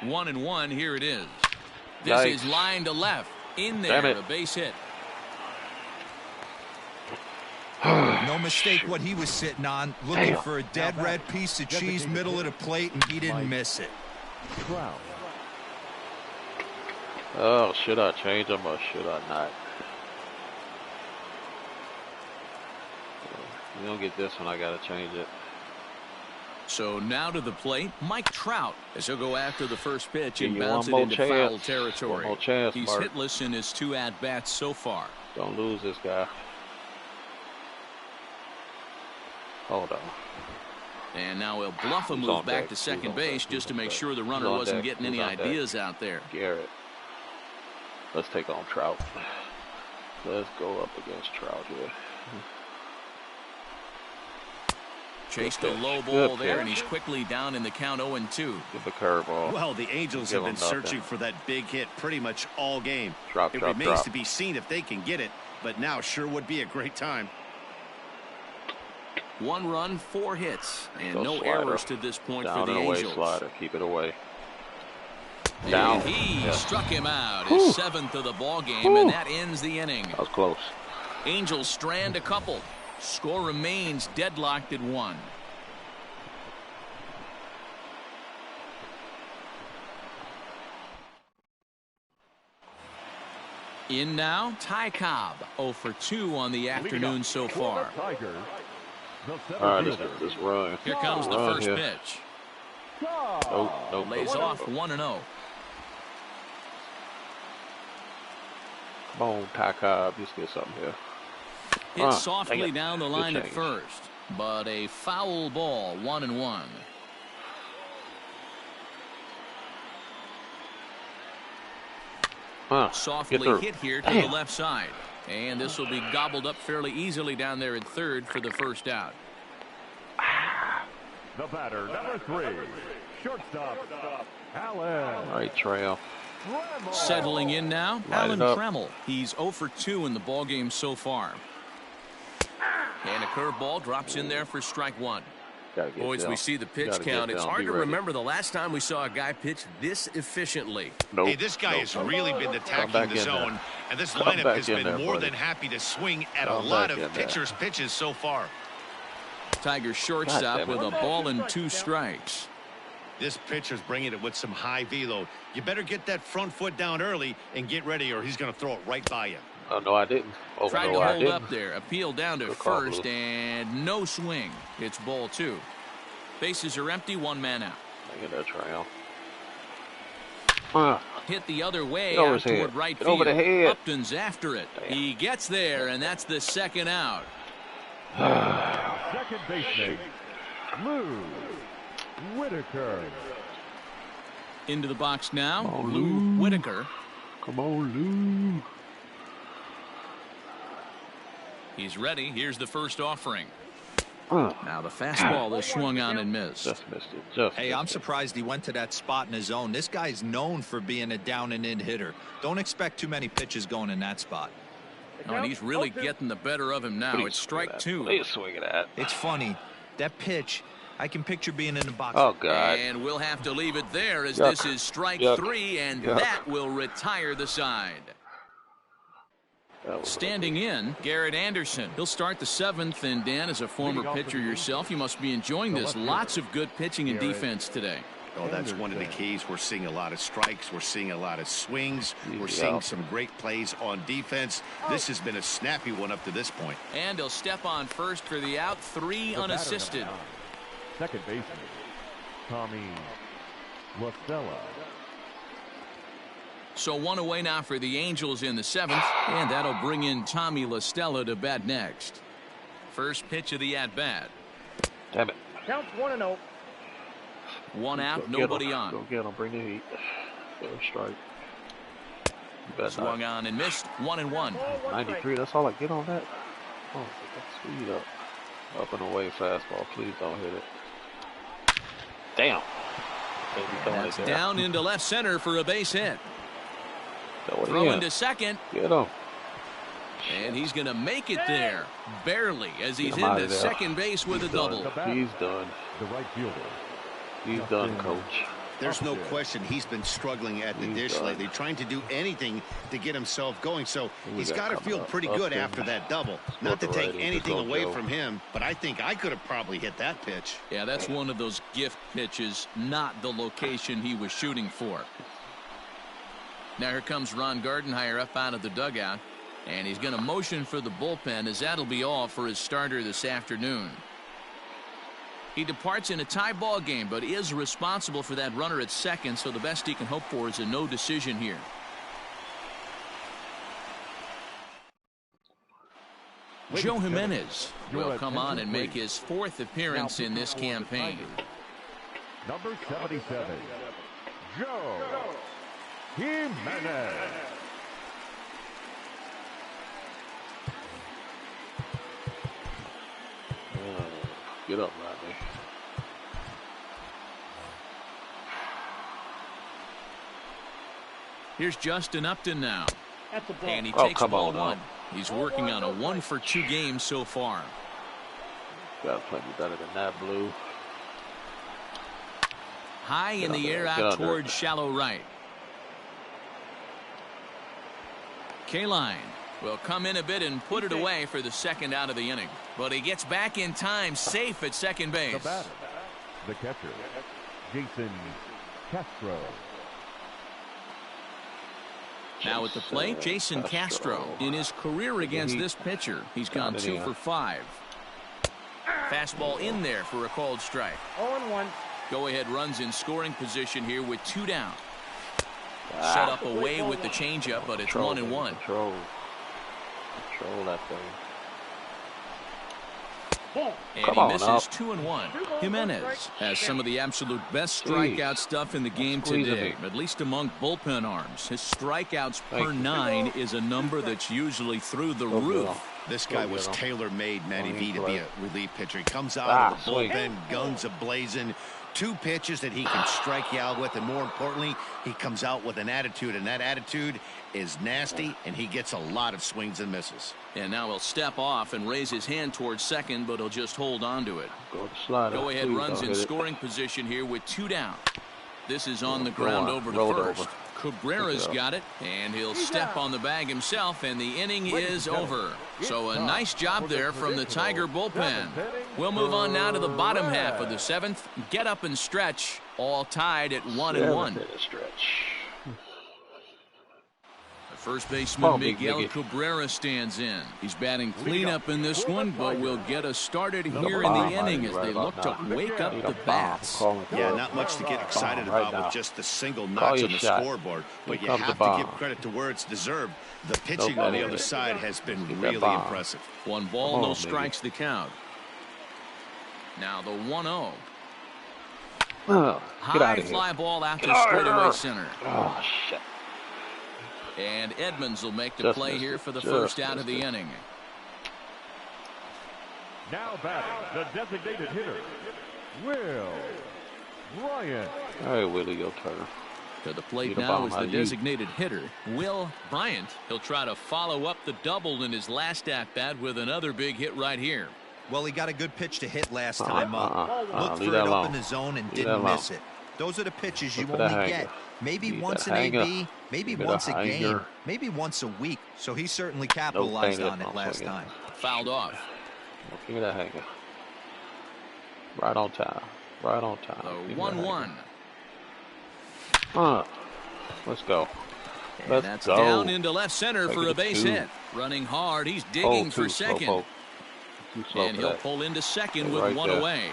[SPEAKER 2] 1-1, here it is. This is line to left. In there, a base hit.
[SPEAKER 5] No mistake what he was sitting on, looking for a dead red piece of cheese middle of the plate, and he didn't miss it.
[SPEAKER 3] Oh, should I change him or should I not? You don't get this one, I gotta change it.
[SPEAKER 2] So now to the plate, Mike Trout, as he'll go after the first pitch and bounce it into foul territory.
[SPEAKER 3] One more chance,
[SPEAKER 2] He's
[SPEAKER 3] Mark.
[SPEAKER 2] hitless in his 2 at-bats so far.
[SPEAKER 3] Don't lose this guy. Hold on.
[SPEAKER 2] And now he'll bluff a move back to second base just to make sure the runner wasn't getting any ideas out there.
[SPEAKER 3] Garrett. Let's take on Trout. Let's go up against Trout here.
[SPEAKER 2] Chased a low ball there, and he's quickly down in the count 0-2.
[SPEAKER 3] Give a curveball.
[SPEAKER 8] Well, the Angels have been searching for that big hit pretty much all game. It remains
[SPEAKER 3] drop.
[SPEAKER 8] to be seen if they can get it, but now sure would be a great time.
[SPEAKER 2] 1 run, 4 hits, and no errors to this point for the Angels.
[SPEAKER 3] Slider. Keep it away.
[SPEAKER 2] And he struck him out, his 7th of the ball game, and that ends the inning.
[SPEAKER 3] That was close.
[SPEAKER 2] Angels strand a couple. Score remains deadlocked at 1. In now, Ty Cobb, 0 for 2 on the afternoon so far.
[SPEAKER 3] All right, this run.
[SPEAKER 2] Here comes the first pitch.
[SPEAKER 3] Nope.
[SPEAKER 2] Lays off 1-0.
[SPEAKER 3] Come on, Ty Cobb. Just get something here.
[SPEAKER 2] Hit softly down the line at first, but a foul ball, 1-1. Softly hit here to the left side. And this will be gobbled up fairly easily down there at third for the first out.
[SPEAKER 1] The batter, number 3, shortstop, Alan.
[SPEAKER 3] All right, Trail.
[SPEAKER 2] Settling in now, Alan Trammell. He's 0 for 2 in the ballgame so far. And a curveball drops in there for strike 1.
[SPEAKER 7] Boys, we see the pitch count. It's hard to remember the last time we saw a guy pitch this efficiently.
[SPEAKER 8] Hey, this guy has really been attacking the zone, and this lineup has been more than happy to swing at a lot of pitchers' pitches so far.
[SPEAKER 2] Tigers shortstop with a ball and 2 strikes.
[SPEAKER 8] This pitcher's bringing it with some high velo. You better get that front foot down early and get ready, or he's going to throw it right by you.
[SPEAKER 3] Oh, no, I didn't. Oh,
[SPEAKER 2] Tried
[SPEAKER 3] no,
[SPEAKER 2] to
[SPEAKER 3] I
[SPEAKER 2] hold
[SPEAKER 3] didn't.
[SPEAKER 2] up there. Appeal down to
[SPEAKER 3] Good call,
[SPEAKER 2] first,
[SPEAKER 3] Blue.
[SPEAKER 2] and no swing. It's ball 2. Bases are empty, 1 man out.
[SPEAKER 3] I get that trial.
[SPEAKER 2] Hit the other way
[SPEAKER 3] Get over
[SPEAKER 2] out
[SPEAKER 3] his head.
[SPEAKER 2] toward right
[SPEAKER 3] Get
[SPEAKER 2] field.
[SPEAKER 3] over the head.
[SPEAKER 2] Upton's after it.
[SPEAKER 3] Damn.
[SPEAKER 2] He gets there, and that's the 2nd out.
[SPEAKER 1] Second baseman, Lou Whitaker.
[SPEAKER 2] Into the box now,
[SPEAKER 3] Come on,
[SPEAKER 2] Lou
[SPEAKER 3] Lou.
[SPEAKER 2] Whitaker.
[SPEAKER 3] Come on, Lou.
[SPEAKER 2] He's ready. Here's the first offering. Now the fastball is swung on and missed.
[SPEAKER 3] Just missed it. Just
[SPEAKER 5] Hey,
[SPEAKER 3] missed
[SPEAKER 5] I'm
[SPEAKER 3] it.
[SPEAKER 5] surprised he went to that spot in his zone. This guy's known for being a down and in hitter. Don't expect too many pitches going in that spot.
[SPEAKER 2] Oh, and he's really getting the better of him now.
[SPEAKER 3] Please
[SPEAKER 2] It's
[SPEAKER 3] swing
[SPEAKER 2] strike
[SPEAKER 3] at
[SPEAKER 2] 2.
[SPEAKER 3] Please swing at that.
[SPEAKER 5] It's funny. That pitch, I can picture being in the box.
[SPEAKER 3] Oh, God.
[SPEAKER 2] And we'll have to leave it there as
[SPEAKER 3] Yuck.
[SPEAKER 2] this is strike
[SPEAKER 3] Yuck.
[SPEAKER 2] 3, and
[SPEAKER 3] Yuck.
[SPEAKER 2] that will retire the side.
[SPEAKER 3] That was
[SPEAKER 2] Standing in, Garrett Anderson. He'll start the 7th, and Dan, as a former pitcher yourself, you must be enjoying this. Lots of good pitching and defense today.
[SPEAKER 8] Oh, that's one of the keys. We're seeing a lot of strikes. We're seeing a lot of swings. We're seeing some great plays on defense. This has been a snappy one up to this point.
[SPEAKER 2] And he'll step on first for the out, 3
[SPEAKER 1] The batter,
[SPEAKER 2] unassisted.
[SPEAKER 1] number 9, second baseman, Tommy LaSella.
[SPEAKER 2] So 1 away now for the Angels in the 7th, and that'll bring in Tommy LaStella to bat next. First pitch of the at-bat.
[SPEAKER 3] Damn it.
[SPEAKER 4] Counts 1-0.
[SPEAKER 2] 1 out,
[SPEAKER 3] Go get
[SPEAKER 2] nobody
[SPEAKER 3] 'em.
[SPEAKER 2] on.
[SPEAKER 3] Go get him. Bring the heat. Go strike. You better
[SPEAKER 2] Swung
[SPEAKER 3] not.
[SPEAKER 2] on and missed. 1-1.
[SPEAKER 3] 93. That's all I get on that. Oh, that's speed up. Up and away fastball. Please don't hit it. Damn. Maybe throwing
[SPEAKER 2] That's
[SPEAKER 3] it there.
[SPEAKER 2] down into left center for a base hit.
[SPEAKER 3] Throw it
[SPEAKER 2] Throw
[SPEAKER 3] in.
[SPEAKER 2] into second,
[SPEAKER 3] Get him.
[SPEAKER 2] and he's going to make it there. Barely, as he's
[SPEAKER 3] Get him outta
[SPEAKER 2] into
[SPEAKER 3] there.
[SPEAKER 2] second base with a double.
[SPEAKER 1] The batter,
[SPEAKER 3] He's done.
[SPEAKER 1] the right fielder,
[SPEAKER 3] He's done, coach.
[SPEAKER 8] There's no question he's been struggling at the
[SPEAKER 3] He's
[SPEAKER 8] dish
[SPEAKER 3] done.
[SPEAKER 8] lately, trying to do anything to get himself going. So
[SPEAKER 3] we
[SPEAKER 8] he's
[SPEAKER 3] got
[SPEAKER 8] got to
[SPEAKER 3] coming
[SPEAKER 8] feel
[SPEAKER 3] up?
[SPEAKER 8] pretty good
[SPEAKER 3] Upton.
[SPEAKER 8] after that double.
[SPEAKER 3] Let's
[SPEAKER 8] Not to
[SPEAKER 3] go to
[SPEAKER 8] take
[SPEAKER 3] righty.
[SPEAKER 8] anything
[SPEAKER 3] Let's go,
[SPEAKER 8] away
[SPEAKER 3] Joe.
[SPEAKER 8] from him, but I think I could have probably hit that pitch.
[SPEAKER 2] Yeah, that's one of those gift pitches, not the location he was shooting for. Now here comes Ron Gardenhire up out of the dugout, and he's going to motion for the bullpen, as that'll be all for his starter this afternoon. He departs in a tie ball game, but is responsible for that runner at second, so the best he can hope for is a no decision here. Joe Jimenez will come on and make his 4th appearance in this campaign.
[SPEAKER 1] number 77, Joe Jimenez.
[SPEAKER 3] Get up, Rodney.
[SPEAKER 2] Here's Justin Upton now,
[SPEAKER 4] That's a ball.
[SPEAKER 2] and he
[SPEAKER 3] Oh,
[SPEAKER 2] takes
[SPEAKER 3] come
[SPEAKER 2] ball
[SPEAKER 3] on now.
[SPEAKER 2] 1. He's working on a 1-for-2 game so far.
[SPEAKER 3] Gotta play me better than that, Blue.
[SPEAKER 2] High in
[SPEAKER 3] Get
[SPEAKER 2] the
[SPEAKER 3] under
[SPEAKER 2] air
[SPEAKER 3] there.
[SPEAKER 2] out
[SPEAKER 3] Get under
[SPEAKER 2] towards
[SPEAKER 3] there.
[SPEAKER 2] shallow right. Kaline will come in a bit and put it away for the 2nd out of the inning. But he gets back in time, safe at second base.
[SPEAKER 1] The batter, the catcher, Jason Castro.
[SPEAKER 2] Now at the plate, Jason Castro. In his career against
[SPEAKER 3] He-
[SPEAKER 2] this pitcher, he's gone
[SPEAKER 3] Got it
[SPEAKER 2] 2
[SPEAKER 3] in.
[SPEAKER 2] for 5. Fastball in there for a called strike.
[SPEAKER 4] 0-1.
[SPEAKER 2] Go ahead runs in scoring position here with 2 down.
[SPEAKER 3] Ah.
[SPEAKER 2] Set up away with the changeup, but it's
[SPEAKER 3] Control,
[SPEAKER 2] 1-1.
[SPEAKER 3] Control. Control that thing.
[SPEAKER 4] Ball.
[SPEAKER 2] And
[SPEAKER 3] Come
[SPEAKER 2] he
[SPEAKER 3] on
[SPEAKER 2] misses
[SPEAKER 3] up.
[SPEAKER 2] 2-1. Jimenez has some of the absolute best
[SPEAKER 3] Jeez.
[SPEAKER 2] strikeout stuff in the game
[SPEAKER 3] Squeezing
[SPEAKER 2] today,
[SPEAKER 3] me.
[SPEAKER 2] at least among bullpen arms. His strikeouts
[SPEAKER 3] Thank
[SPEAKER 2] per
[SPEAKER 3] you.
[SPEAKER 2] 9 is a number that's usually through the
[SPEAKER 3] Go get
[SPEAKER 2] roof.
[SPEAKER 3] him.
[SPEAKER 8] This guy
[SPEAKER 3] Go
[SPEAKER 8] was
[SPEAKER 3] get him.
[SPEAKER 8] tailor-made, Matty
[SPEAKER 3] Go
[SPEAKER 8] V, to
[SPEAKER 3] play.
[SPEAKER 8] be a relief pitcher. He comes out
[SPEAKER 3] Ah,
[SPEAKER 8] of the
[SPEAKER 3] swing.
[SPEAKER 8] bullpen, guns a-blazing, 2 pitches that he can strike you out with, and more importantly, he comes out with an attitude, and that attitude is nasty, and he gets a lot of swings and misses.
[SPEAKER 2] And now he'll step off and raise his hand towards second, but he'll just hold on to it.
[SPEAKER 3] Go to slider.
[SPEAKER 2] Go ahead
[SPEAKER 3] Please
[SPEAKER 2] runs
[SPEAKER 3] don't
[SPEAKER 2] in
[SPEAKER 3] hit it.
[SPEAKER 2] scoring position here with 2 down. This is on the
[SPEAKER 3] Go
[SPEAKER 2] ground
[SPEAKER 3] on.
[SPEAKER 2] over
[SPEAKER 3] Roll
[SPEAKER 2] to
[SPEAKER 3] it
[SPEAKER 2] first.
[SPEAKER 3] over.
[SPEAKER 2] Cabrera's got it, and he'll step on the bag himself, and the inning is over. So a nice job there from the Tiger bullpen. We'll move on now to the bottom half of the 7th. Get up and stretch, all tied at 1-1. First baseman Miguel Cabrera stands in. He's batting cleanup in this one, but will get us started here in the inning as they look to wake up the bats.
[SPEAKER 8] Yeah, not much to get excited about with just the single notch on the scoreboard, but you have to give credit to where it's deserved. The pitching on the other side has been really impressive.
[SPEAKER 2] 1 ball, no strikes the count. Now the 1-0. High fly ball out to straightaway center.
[SPEAKER 3] Oh, shit.
[SPEAKER 2] And Edmonds will make the play here for the first out of the inning.
[SPEAKER 1] Now batting, the designated hitter, Will Bryant.
[SPEAKER 3] All right, Willie, your turn.
[SPEAKER 2] To the plate now is the designated hitter, Will Bryant. He'll try to follow up the double in his last at-bat with another big hit right here.
[SPEAKER 5] Well, he got a good pitch to hit last time up. Looked for it up in the zone and didn't miss it. Those are the pitches you only get. Maybe once an AB, maybe once a game, maybe once a week. So he certainly capitalized on it last time.
[SPEAKER 2] Fouled off.
[SPEAKER 3] Give me that hanger. Right on time. Right on time.
[SPEAKER 2] 1-1.
[SPEAKER 3] Let's go.
[SPEAKER 2] And that's down into left center for a base hit. Running hard. He's digging for second. And he'll pull into second with one away.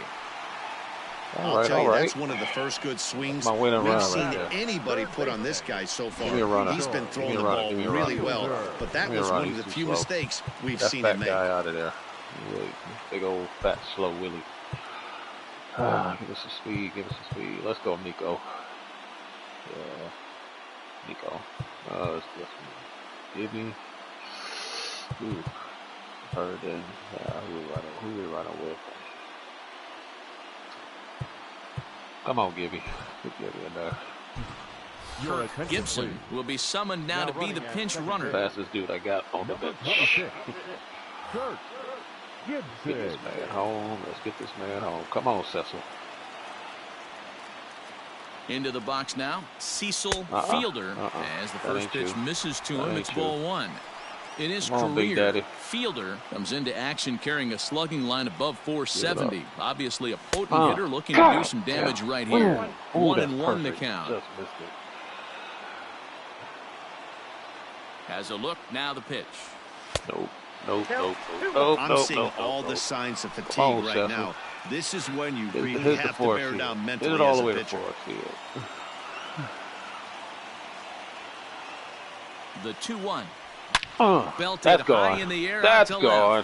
[SPEAKER 8] I'll tell you, that's one of the first good swings we've seen anybody put on this guy so far. He's been throwing the ball really well, but that was one of the few mistakes we've seen him make.
[SPEAKER 3] Guy out of there. Big old fat slow Willie. Give us some speed. Give us some speed. Let's go, Nico. Nico. Let's give me. Ooh. Heard then. Who we running with? Come on, Gibby. Put Gibby in there.
[SPEAKER 2] Gibson will be summoned now to be the pinch runner.
[SPEAKER 3] Fastest dude I got on the bench. Get this man home. Let's get this man home. Come on, Cecil.
[SPEAKER 2] Into the box now, Cecil Fielder. As the first pitch misses to him, it's ball 1. In his career, Fielder comes into action carrying a slugging line above 470. Obviously a potent hitter looking to do some damage right here. 1-1 the count. Has a look, now the pitch.
[SPEAKER 8] I'm seeing all the signs of fatigue right now. This is when you really have to bear down mentally as a pitcher.
[SPEAKER 2] The 2-1.
[SPEAKER 3] That's gone.
[SPEAKER 2] In the air.
[SPEAKER 3] That's gone.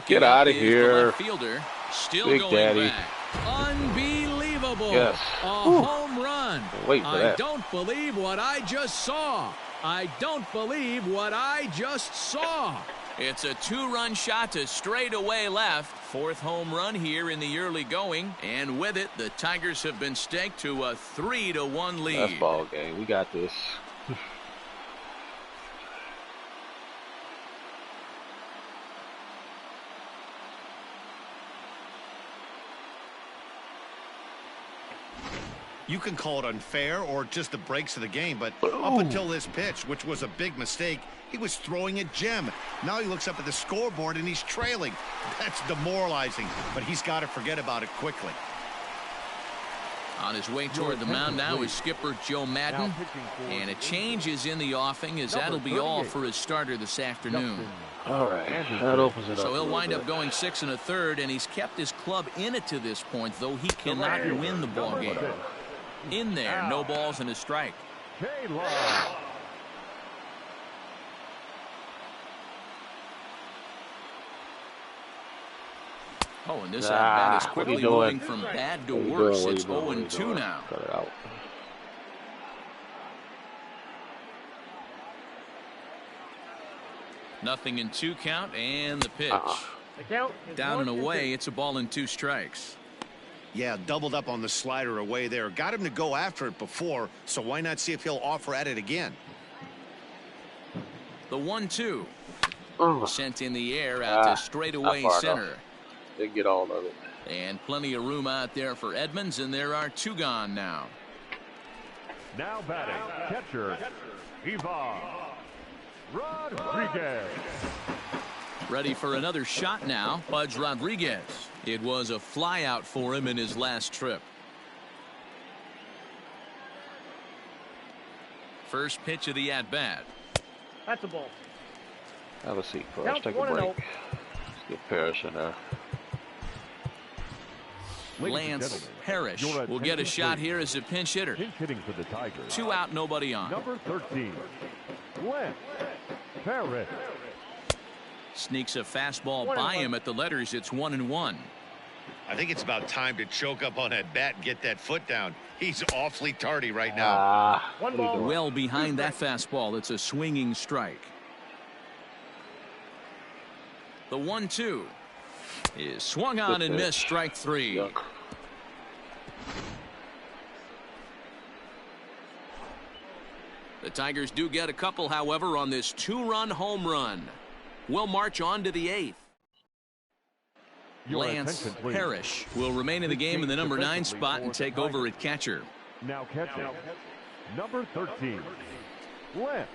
[SPEAKER 3] Get out of here.
[SPEAKER 2] Fielder still
[SPEAKER 3] Big
[SPEAKER 2] going
[SPEAKER 3] Daddy.
[SPEAKER 2] back. Unbelievable.
[SPEAKER 3] Yes.
[SPEAKER 2] A home run.
[SPEAKER 3] Wait for that.
[SPEAKER 2] I don't believe what I just saw. I don't believe what I just saw. It's a 2-run shot to straightaway left. 4th home run here in the early going. And with it, the Tigers have been staked to a 3-1 lead.
[SPEAKER 3] That's ball game. We got this.
[SPEAKER 8] You can call it unfair or just the breaks of the game, but up until this pitch, which was a big mistake, he was throwing at Jim. Now he looks up at the scoreboard and he's trailing. That's demoralizing, but he's got to forget about it quickly.
[SPEAKER 2] On his way toward the mound now is skipper Joe Madden, and a change is in the offing as that'll be all for his starter this afternoon.
[SPEAKER 3] All right, that opens it up.
[SPEAKER 2] So he'll wind up going 6 1/3, and he's kept his club in it to this point, though he cannot win the ball game. In there, no balls and a strike. Oh, and this at-bat is quickly moving from bad to worse. It's 0-2 now.
[SPEAKER 3] Cut it out.
[SPEAKER 2] Nothing in 2 count, and the pitch. Down and away, it's a ball and 2 strikes.
[SPEAKER 8] Yeah, doubled up on the slider away there. Got him to go after it before, so why not see if he'll offer at it again?
[SPEAKER 2] The 1-2. Sent in the air out to straightaway center.
[SPEAKER 3] They get all of it.
[SPEAKER 2] And plenty of room out there for Edmonds, and there are 2 gone now.
[SPEAKER 1] Now batting, catcher, Ivan Rodriguez.
[SPEAKER 2] Ready for another shot now, Pudge Rodriguez. It was a flyout for him in his last trip. First pitch of the at-bat.
[SPEAKER 4] That's a ball.
[SPEAKER 3] Have a seat first.
[SPEAKER 4] Count
[SPEAKER 3] Take a
[SPEAKER 4] 1-0.
[SPEAKER 3] break. Let's get Parrish in there.
[SPEAKER 2] Lance Parrish will get a shot here as a pinch hitter.
[SPEAKER 1] Pinch hitting for the Tigers.
[SPEAKER 2] 2 out, nobody on.
[SPEAKER 1] Number 13, Lance Parrish.
[SPEAKER 2] Sneaks a fastball by him at the letters. It's 1-1.
[SPEAKER 8] I think it's about time to choke up on that bat and get that foot down. He's awfully tardy right now.
[SPEAKER 4] One ball.
[SPEAKER 2] Well behind that fastball. It's a swinging strike. The 1-2 is swung on and missed. Strike 3.
[SPEAKER 3] Yuck.
[SPEAKER 2] The Tigers do get a couple, however, on this 2-run home run. We'll march on to the 8th.
[SPEAKER 1] Your
[SPEAKER 2] Lance
[SPEAKER 1] attention, please.
[SPEAKER 2] Parrish will remain in the game in the number 9 spot and take over at catcher.
[SPEAKER 1] Now catching, number 13, Lance.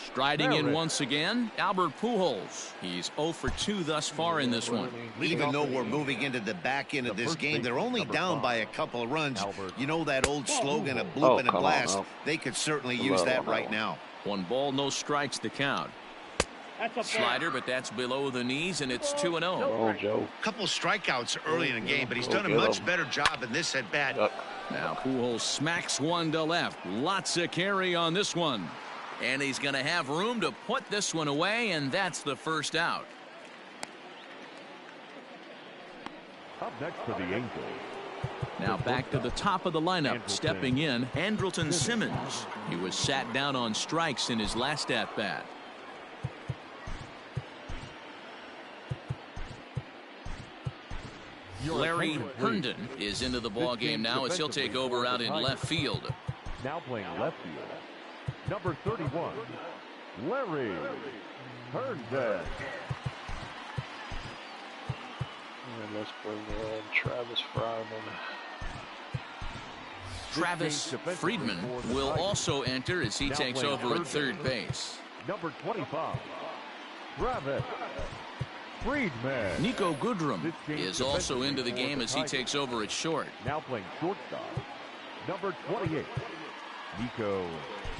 [SPEAKER 2] Striding in
[SPEAKER 1] Parrish.
[SPEAKER 2] once again, Albert Pujols. He's 0 for 2 thus far in this one.
[SPEAKER 8] Even though we're moving into the back end of this game, they're only down by a couple of runs. You know that old slogan, a bloop and a blast? They could certainly use that right now.
[SPEAKER 2] 1 ball, no strikes to count.
[SPEAKER 4] That's a
[SPEAKER 2] Slider, but that's below the knees, and it's 2-0.
[SPEAKER 3] Oh, Joe.
[SPEAKER 8] A couple strikeouts early in the game, but he's done a much better job in this at bat.
[SPEAKER 2] Now Pujols smacks one to left. Lots of carry on this one. And he's going to have room to put this one away, and that's the first out.
[SPEAKER 1] Up next for the Angels.
[SPEAKER 2] Now back to the top of the lineup. Stepping in, Andrelton Simmons. He was sat down on strikes in his last at-bat. Larry Herndon is into the ball game now as he'll take over out in left field.
[SPEAKER 1] Now playing left field, number 31, Larry Herndon.
[SPEAKER 3] And let's bring in Travis Friedman.
[SPEAKER 2] Travis Friedman will also enter as he takes over at third base.
[SPEAKER 1] Number 25, Travis Friedman.
[SPEAKER 2] Nico Goodrum is also into the game as he takes over at short.
[SPEAKER 1] Now playing shortstop, number 28, Nico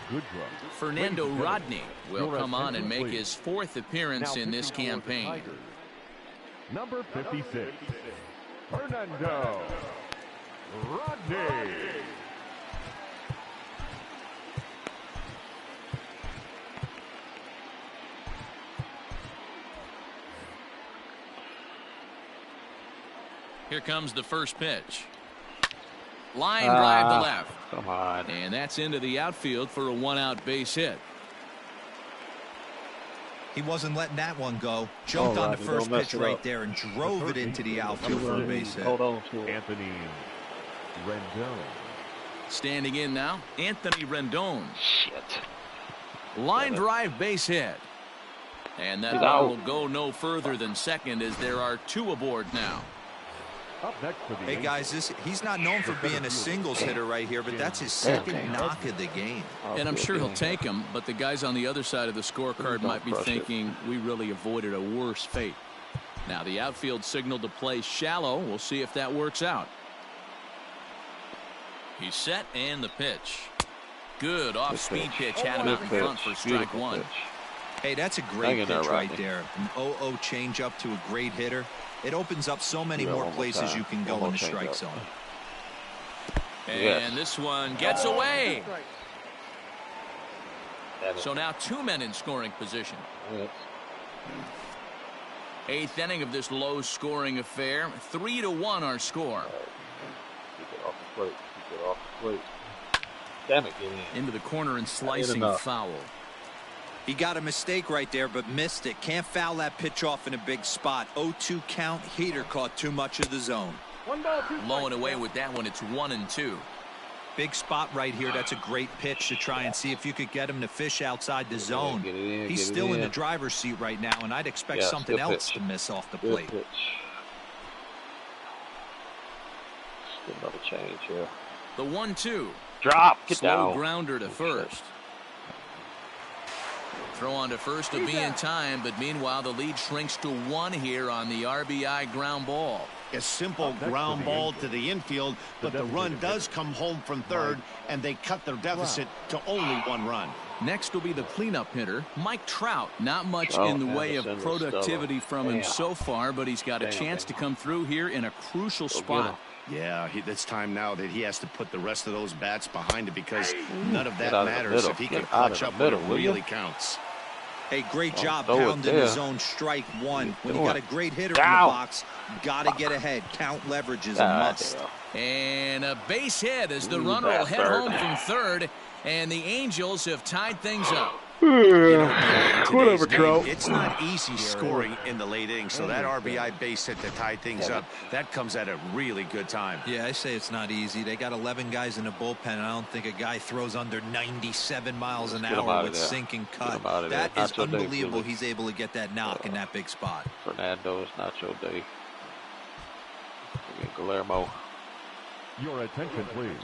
[SPEAKER 1] Goodrum.
[SPEAKER 2] Fernando Rodney will come on and make his 4th appearance in this campaign.
[SPEAKER 1] Number 56, Fernando Rodney.
[SPEAKER 2] Here comes the first pitch. Line drive to left.
[SPEAKER 3] Come on.
[SPEAKER 2] And that's into the outfield for a 1-out base hit.
[SPEAKER 5] He wasn't letting that one go. Jumped on the first pitch right there and drove it into the outfield for a base hit.
[SPEAKER 3] Hold on to it.
[SPEAKER 1] Anthony Rendon.
[SPEAKER 2] Standing in now, Anthony Rendon.
[SPEAKER 3] Shit.
[SPEAKER 2] Line drive base hit. And that ball will go no further than second as there are 2 aboard now.
[SPEAKER 1] Up next for the
[SPEAKER 5] Hey guys, he's not known for being a singles hitter right here, but that's his second knock of the game.
[SPEAKER 2] And I'm sure he'll take him, but the guys on the other side of the scorecard might be thinking we really avoided a worse fate. Now the outfield signal to play shallow. We'll see if that works out. He's set and the pitch. Good off-speed pitch had him out in front for strike 1.
[SPEAKER 5] Hey, that's a great pitch right there. An 0-0 changeup to a great hitter. It opens up so many more places you can go in the strike zone.
[SPEAKER 2] And this one gets away. So now 2 men in scoring position. 8th inning of this low-scoring affair. 3-1 our score.
[SPEAKER 3] Keep it off the plate. Keep it off the plate. Damn it, get in.
[SPEAKER 2] Into the corner and slicing foul.
[SPEAKER 5] He got a mistake right there, but missed it. Can't foul that pitch off in a big spot. 0-2 count. Heater caught too much of the zone.
[SPEAKER 4] 1 ball, 2
[SPEAKER 2] Low and away with that one. It's 1-2.
[SPEAKER 5] Big spot right here. That's a great pitch to try and see if you could get him to fish outside the zone. He's still in the driver's seat right now, and I'd expect something else to miss off the plate.
[SPEAKER 3] Still another change here.
[SPEAKER 2] The 1-2
[SPEAKER 3] Drop. Get
[SPEAKER 2] Slow
[SPEAKER 3] down.
[SPEAKER 2] grounder to first. Throw on to first to be in time, but meanwhile the lead shrinks to 1 here on the RBI ground ball.
[SPEAKER 8] A simple ground ball to the infield, but the run does come home from third, and they cut their deficit to only 1 run.
[SPEAKER 2] Next will be the cleanup hitter, Mike Trout. Not much in the way of productivity from him so far, but he's got a chance to come through here in a crucial spot.
[SPEAKER 8] Yeah, it's time now that he has to put the rest of those bats behind it, because none of that matters if he can clutch up when it really counts.
[SPEAKER 5] Hey, great job pounding the zone strike 1. When you got a great hitter in the box, got to get ahead. Count leverage is a must.
[SPEAKER 2] And a base hit as the runner will head home from third, and the Angels have tied things up.
[SPEAKER 3] Whatever, Trout.
[SPEAKER 8] It's not easy scoring in the late innings, so that RBI base hit to tie things up, that comes at a really good time.
[SPEAKER 5] Yeah, I say it's not easy. They got 11 guys in the bullpen, and I don't think a guy throws under 97 miles an hour with sinking cut. That is unbelievable. He's able to get that knock in that big spot.
[SPEAKER 3] Fernando, it's not your day. Guillermo.
[SPEAKER 1] Your attention, please.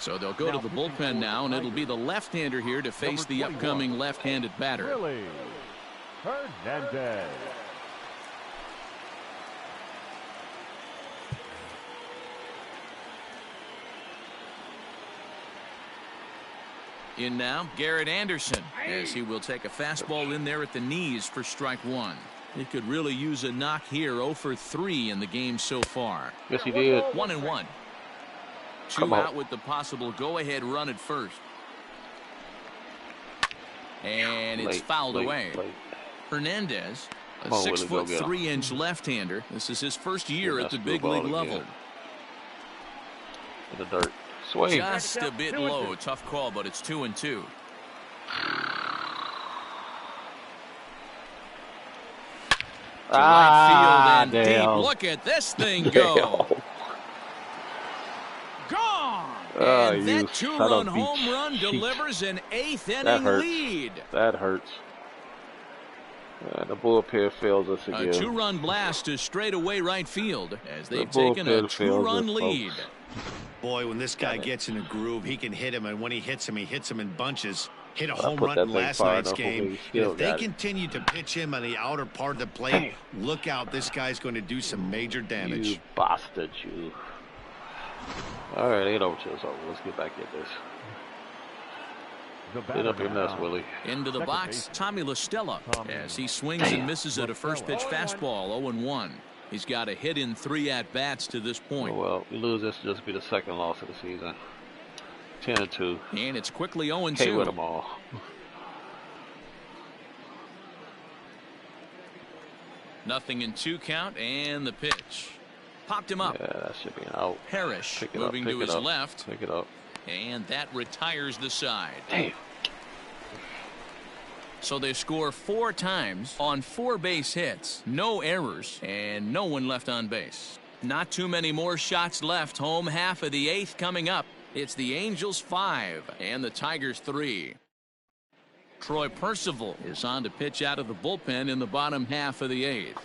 [SPEAKER 2] So they'll go to the bullpen now, and it'll be the left-hander here to face the upcoming left-handed batter.
[SPEAKER 1] Willie Hernandez.
[SPEAKER 2] In now, Garrett Anderson, as he will take a fastball in there at the knees for strike 1. He could really use a knock here. 0 for 3 in the game so far.
[SPEAKER 3] Yes, he did.
[SPEAKER 2] 1-1. 2 out with the possible go-ahead run at first. And it's fouled away. Hernandez, a 6'3" left-hander. This is his first year at the big league level.
[SPEAKER 3] In the dirt. Swing.
[SPEAKER 2] Just a bit low. Tough call, but it's 2-2. Right field and deep. Look at this thing go. Gone. And that 2-run home run delivers an 8th inning lead.
[SPEAKER 3] That hurts. The bullpen fails us again.
[SPEAKER 2] A 2-run blast to straightaway right field as they've taken a 2-run lead.
[SPEAKER 8] Boy, when this guy gets in a groove, he can hit him, and when he hits him in bunches. Hit a home run in last night's game. If they continue to pitch him on the outer part of the plate, look out. This guy's going to do some major damage.
[SPEAKER 3] You bastard, you. All right, 8 over 2 is over. Let's get back at this. Get up your nest, Willie.
[SPEAKER 2] Into the box, Tommy La Stella, as he swings and misses at a first pitch fastball, 0-1. He's got a hit in 3 at-bats to this point.
[SPEAKER 3] Oh, well, we lose this, will just be the second loss of the season. 10-2.
[SPEAKER 2] And it's quickly 0-2.
[SPEAKER 3] Hey, with them all.
[SPEAKER 2] Nothing in 2 count, and the pitch. Popped him up.
[SPEAKER 3] Yeah, that should be an out.
[SPEAKER 2] Parrish moving to his left.
[SPEAKER 3] Pick it up.
[SPEAKER 2] And that retires the side.
[SPEAKER 3] Damn.
[SPEAKER 2] So they score 4 times on 4 base hits. No errors, and no one left on base. Not too many more shots left. Home half of the 8th coming up. It's the Angels 5 and the Tigers 3. Troy Percival is on to pitch out of the bullpen in the bottom half of the 8th.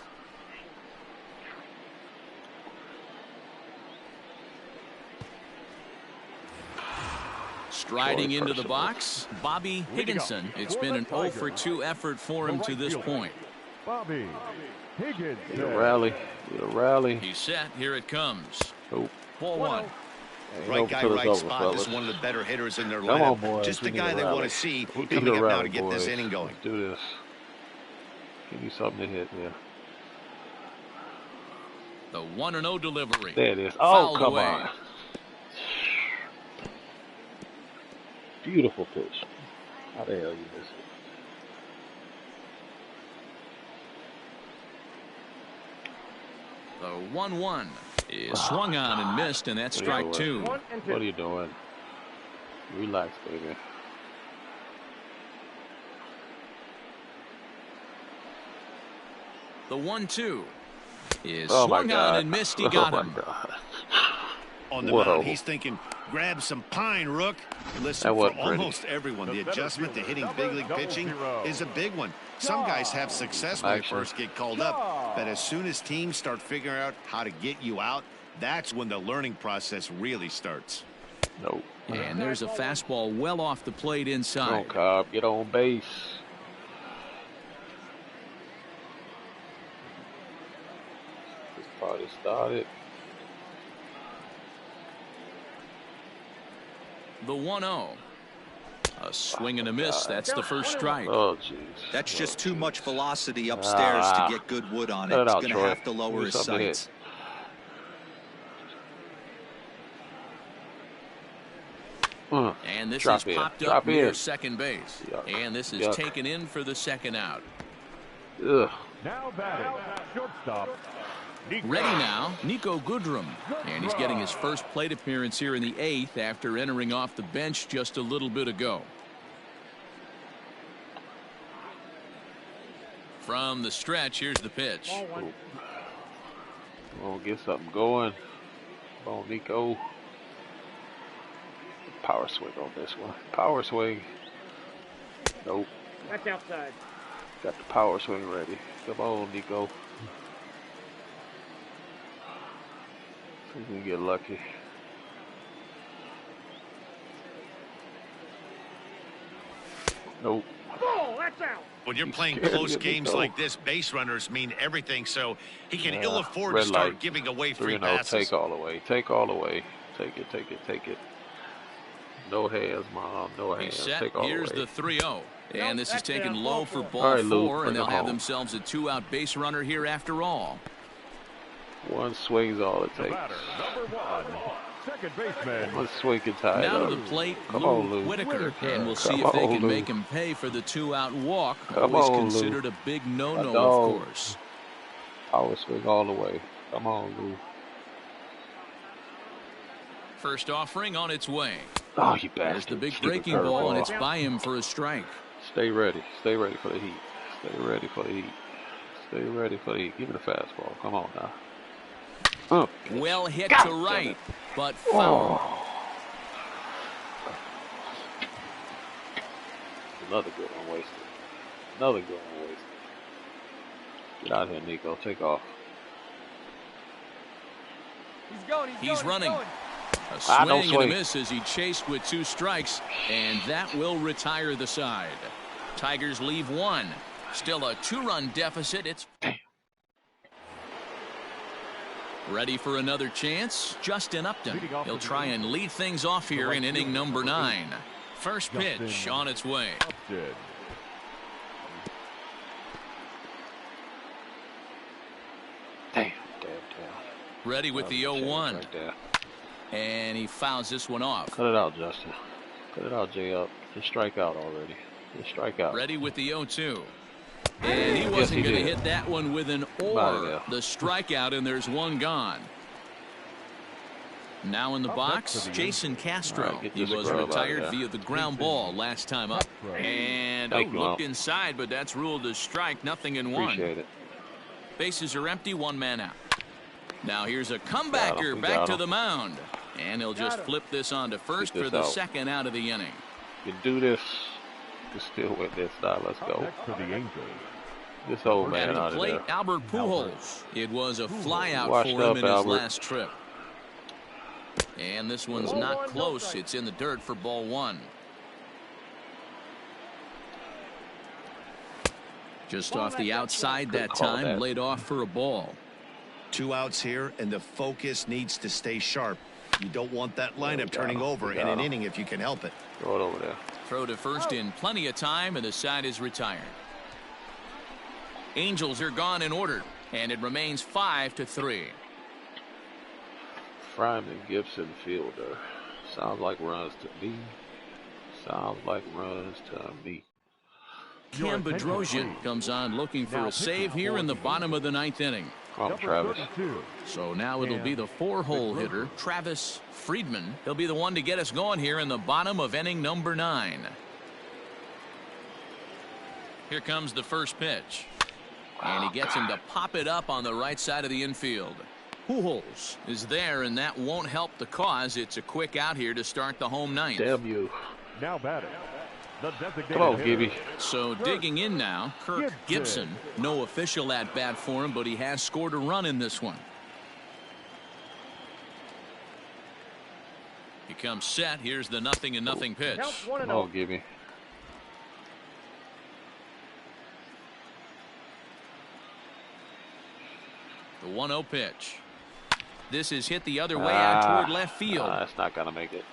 [SPEAKER 2] Striding into the box, Bobby Higginson. It's been an 0 for 2 effort for him to this point.
[SPEAKER 1] Bobby Higginson.
[SPEAKER 3] Need a rally. Need a rally.
[SPEAKER 2] He's set. Here it comes.
[SPEAKER 3] Oh.
[SPEAKER 2] Ball 1.
[SPEAKER 8] Right guy, right spot. This is one of the better hitters in their lineup.
[SPEAKER 3] Boys.
[SPEAKER 8] Just the guy they want to see coming up now to get this inning going.
[SPEAKER 3] Let's do this. Give me something to hit here.
[SPEAKER 2] The 1-0 delivery.
[SPEAKER 3] There it is.
[SPEAKER 2] Fouled
[SPEAKER 3] Oh, come
[SPEAKER 2] away.
[SPEAKER 3] on. Beautiful pitch. How the hell you miss it?
[SPEAKER 2] The 1-1 is swung on and missed, and that's strike 2.
[SPEAKER 3] What are you doing? Relax, baby.
[SPEAKER 2] The 1-2 is swung on and missed. He got him.
[SPEAKER 8] On the mound, he's thinking, grab some pine, Rook. Listen, for almost everyone, the adjustment to hitting big league pitching is a big one. Some guys have success when they first get called up, but as soon as teams start figuring out how to get you out, that's when the learning process really starts.
[SPEAKER 3] Nope.
[SPEAKER 2] And there's a fastball well off the plate
[SPEAKER 3] Come on,
[SPEAKER 2] inside.
[SPEAKER 3] Cobb. Get on base. This party started.
[SPEAKER 2] The 1-0. A swing and a miss. That's the first strike.
[SPEAKER 3] Oh, jeez.
[SPEAKER 5] That's just too much velocity upstairs to get good wood on it. He's going to have to lower his sights.
[SPEAKER 2] And this is popped up near second base. And this is taken in for the second out.
[SPEAKER 3] Ugh.
[SPEAKER 1] Now batting, shortstop.
[SPEAKER 2] Ready now, Niko Goodrum. And he's getting his first plate appearance here in the 8th after entering off the bench just a little bit ago. From the stretch, here's the pitch.
[SPEAKER 3] We'll get something going. Come on, Nico. Power swing on this one. Power swing. Nope.
[SPEAKER 4] That's outside.
[SPEAKER 3] Got the power swing ready. Come on, Nico. See if we can get lucky. Nope.
[SPEAKER 4] Oh, that's out.
[SPEAKER 8] When you're playing close games like this, base runners mean everything, so he can ill afford to start giving away free passes.
[SPEAKER 3] Take all the way. Take all the way. Take it, take it, take it. No hands, Mom. No hands. Take all
[SPEAKER 2] Here's
[SPEAKER 3] the way.
[SPEAKER 2] the 3-0. And this is taken low for ball 4, and they'll have themselves a 2-out base runner here after all.
[SPEAKER 3] One swing's all it takes.
[SPEAKER 1] Number 1, second baseman.
[SPEAKER 3] One swing can tie it
[SPEAKER 2] Now
[SPEAKER 3] up.
[SPEAKER 2] to the plate,
[SPEAKER 3] Come on, Lou.
[SPEAKER 2] Whitaker. And we'll see if they can make him pay for the 2-out walk.
[SPEAKER 3] Come
[SPEAKER 2] Always
[SPEAKER 3] on,
[SPEAKER 2] considered
[SPEAKER 3] Lou.
[SPEAKER 2] a big no-no,
[SPEAKER 3] dog.
[SPEAKER 2] of course.
[SPEAKER 3] Power swing all the way. Come on, Lou.
[SPEAKER 2] First offering on its way.
[SPEAKER 3] Oh, you bastard.
[SPEAKER 2] There's the big
[SPEAKER 3] Stupid
[SPEAKER 2] breaking ball, and
[SPEAKER 3] curveball.
[SPEAKER 2] it's by him for a strike.
[SPEAKER 3] Stay ready. Stay ready for the heat. Stay ready for the heat. Stay ready for the heat. Give me the fastball. Come on now.
[SPEAKER 2] Well hit
[SPEAKER 3] God
[SPEAKER 2] to
[SPEAKER 3] damn
[SPEAKER 2] right,
[SPEAKER 3] it.
[SPEAKER 2] but foul.
[SPEAKER 3] Oh. Another good one wasted. Another good one wasted. Get out of here, Nico. Take off.
[SPEAKER 2] He's running. A swing and a miss as he chased with 2 strikes, and that will retire the side. Tigers leave 1. Still a 2-run deficit. It's ready for another chance. Justin Upton. He'll try and lead things off here in inning number 9. First pitch on its way.
[SPEAKER 3] Damn.
[SPEAKER 2] Ready with the 0-1.
[SPEAKER 3] Right there.
[SPEAKER 2] And he fouls this one off.
[SPEAKER 3] Cut it out, Justin. Cut it out, J-Up. Just strike out already. Just strike out.
[SPEAKER 2] Ready with the 0-2. And he wasn't going to hit that one with an or. The strikeout, and there's one gone. Now in the box, Jason Castro. He was retired via the ground ball last time up. And looked inside, but that's ruled a strike. Nothing in 1.
[SPEAKER 3] Appreciate it.
[SPEAKER 2] Bases are empty. 1 man out. Now here's a comebacker back to the mound. And he'll just flip this on to first for the second out of the inning.
[SPEAKER 3] You can do this. You can still win this. Now let's go.
[SPEAKER 1] Next for the Angels.
[SPEAKER 3] This old man
[SPEAKER 2] At
[SPEAKER 3] out
[SPEAKER 2] the
[SPEAKER 3] of
[SPEAKER 2] plate,
[SPEAKER 3] there.
[SPEAKER 2] Albert Pujols. It was a flyout
[SPEAKER 3] Washed
[SPEAKER 2] for him
[SPEAKER 3] up,
[SPEAKER 2] in his
[SPEAKER 3] Albert.
[SPEAKER 2] last trip. And this one's not close. It's in the dirt for ball 1. Just off the outside that time, laid off for a ball.
[SPEAKER 6] 2 outs here, and the focus needs to stay sharp. You don't want that lineup turning over in an inning if you can help it.
[SPEAKER 3] Throw it over there.
[SPEAKER 2] Throw to first in plenty of time, and the side is retired. Angels are gone in order, and it remains 5-3.
[SPEAKER 3] Fryman Gibson fielder. Sounds like runs to me. Sounds like runs to me.
[SPEAKER 2] Cam Bedrosian comes on looking for a save here in the bottom of the 9th inning.
[SPEAKER 3] Come on, Travis.
[SPEAKER 2] So now it'll be the 4-hole hitter, Travis Friedman. He'll be the one to get us going here in the bottom of inning number 9. Here comes the first pitch. And he gets him to pop it up on the right side of the infield. Pujols is there, and that won't help the cause. It's a quick out here to start the home 9th.
[SPEAKER 3] Damn you.
[SPEAKER 1] Now batting. The designated
[SPEAKER 3] Come on,
[SPEAKER 1] hitter.
[SPEAKER 3] Gibby.
[SPEAKER 2] So digging in now, Kirk Gibson. No official at bat for him, but he has scored a run in this one. He comes set. Here's the 0-0 pitch.
[SPEAKER 4] Count 1-0.
[SPEAKER 3] Oh, give me.
[SPEAKER 2] The 1-0 pitch. This is hit the other way out toward left field.
[SPEAKER 3] That's not going to make it.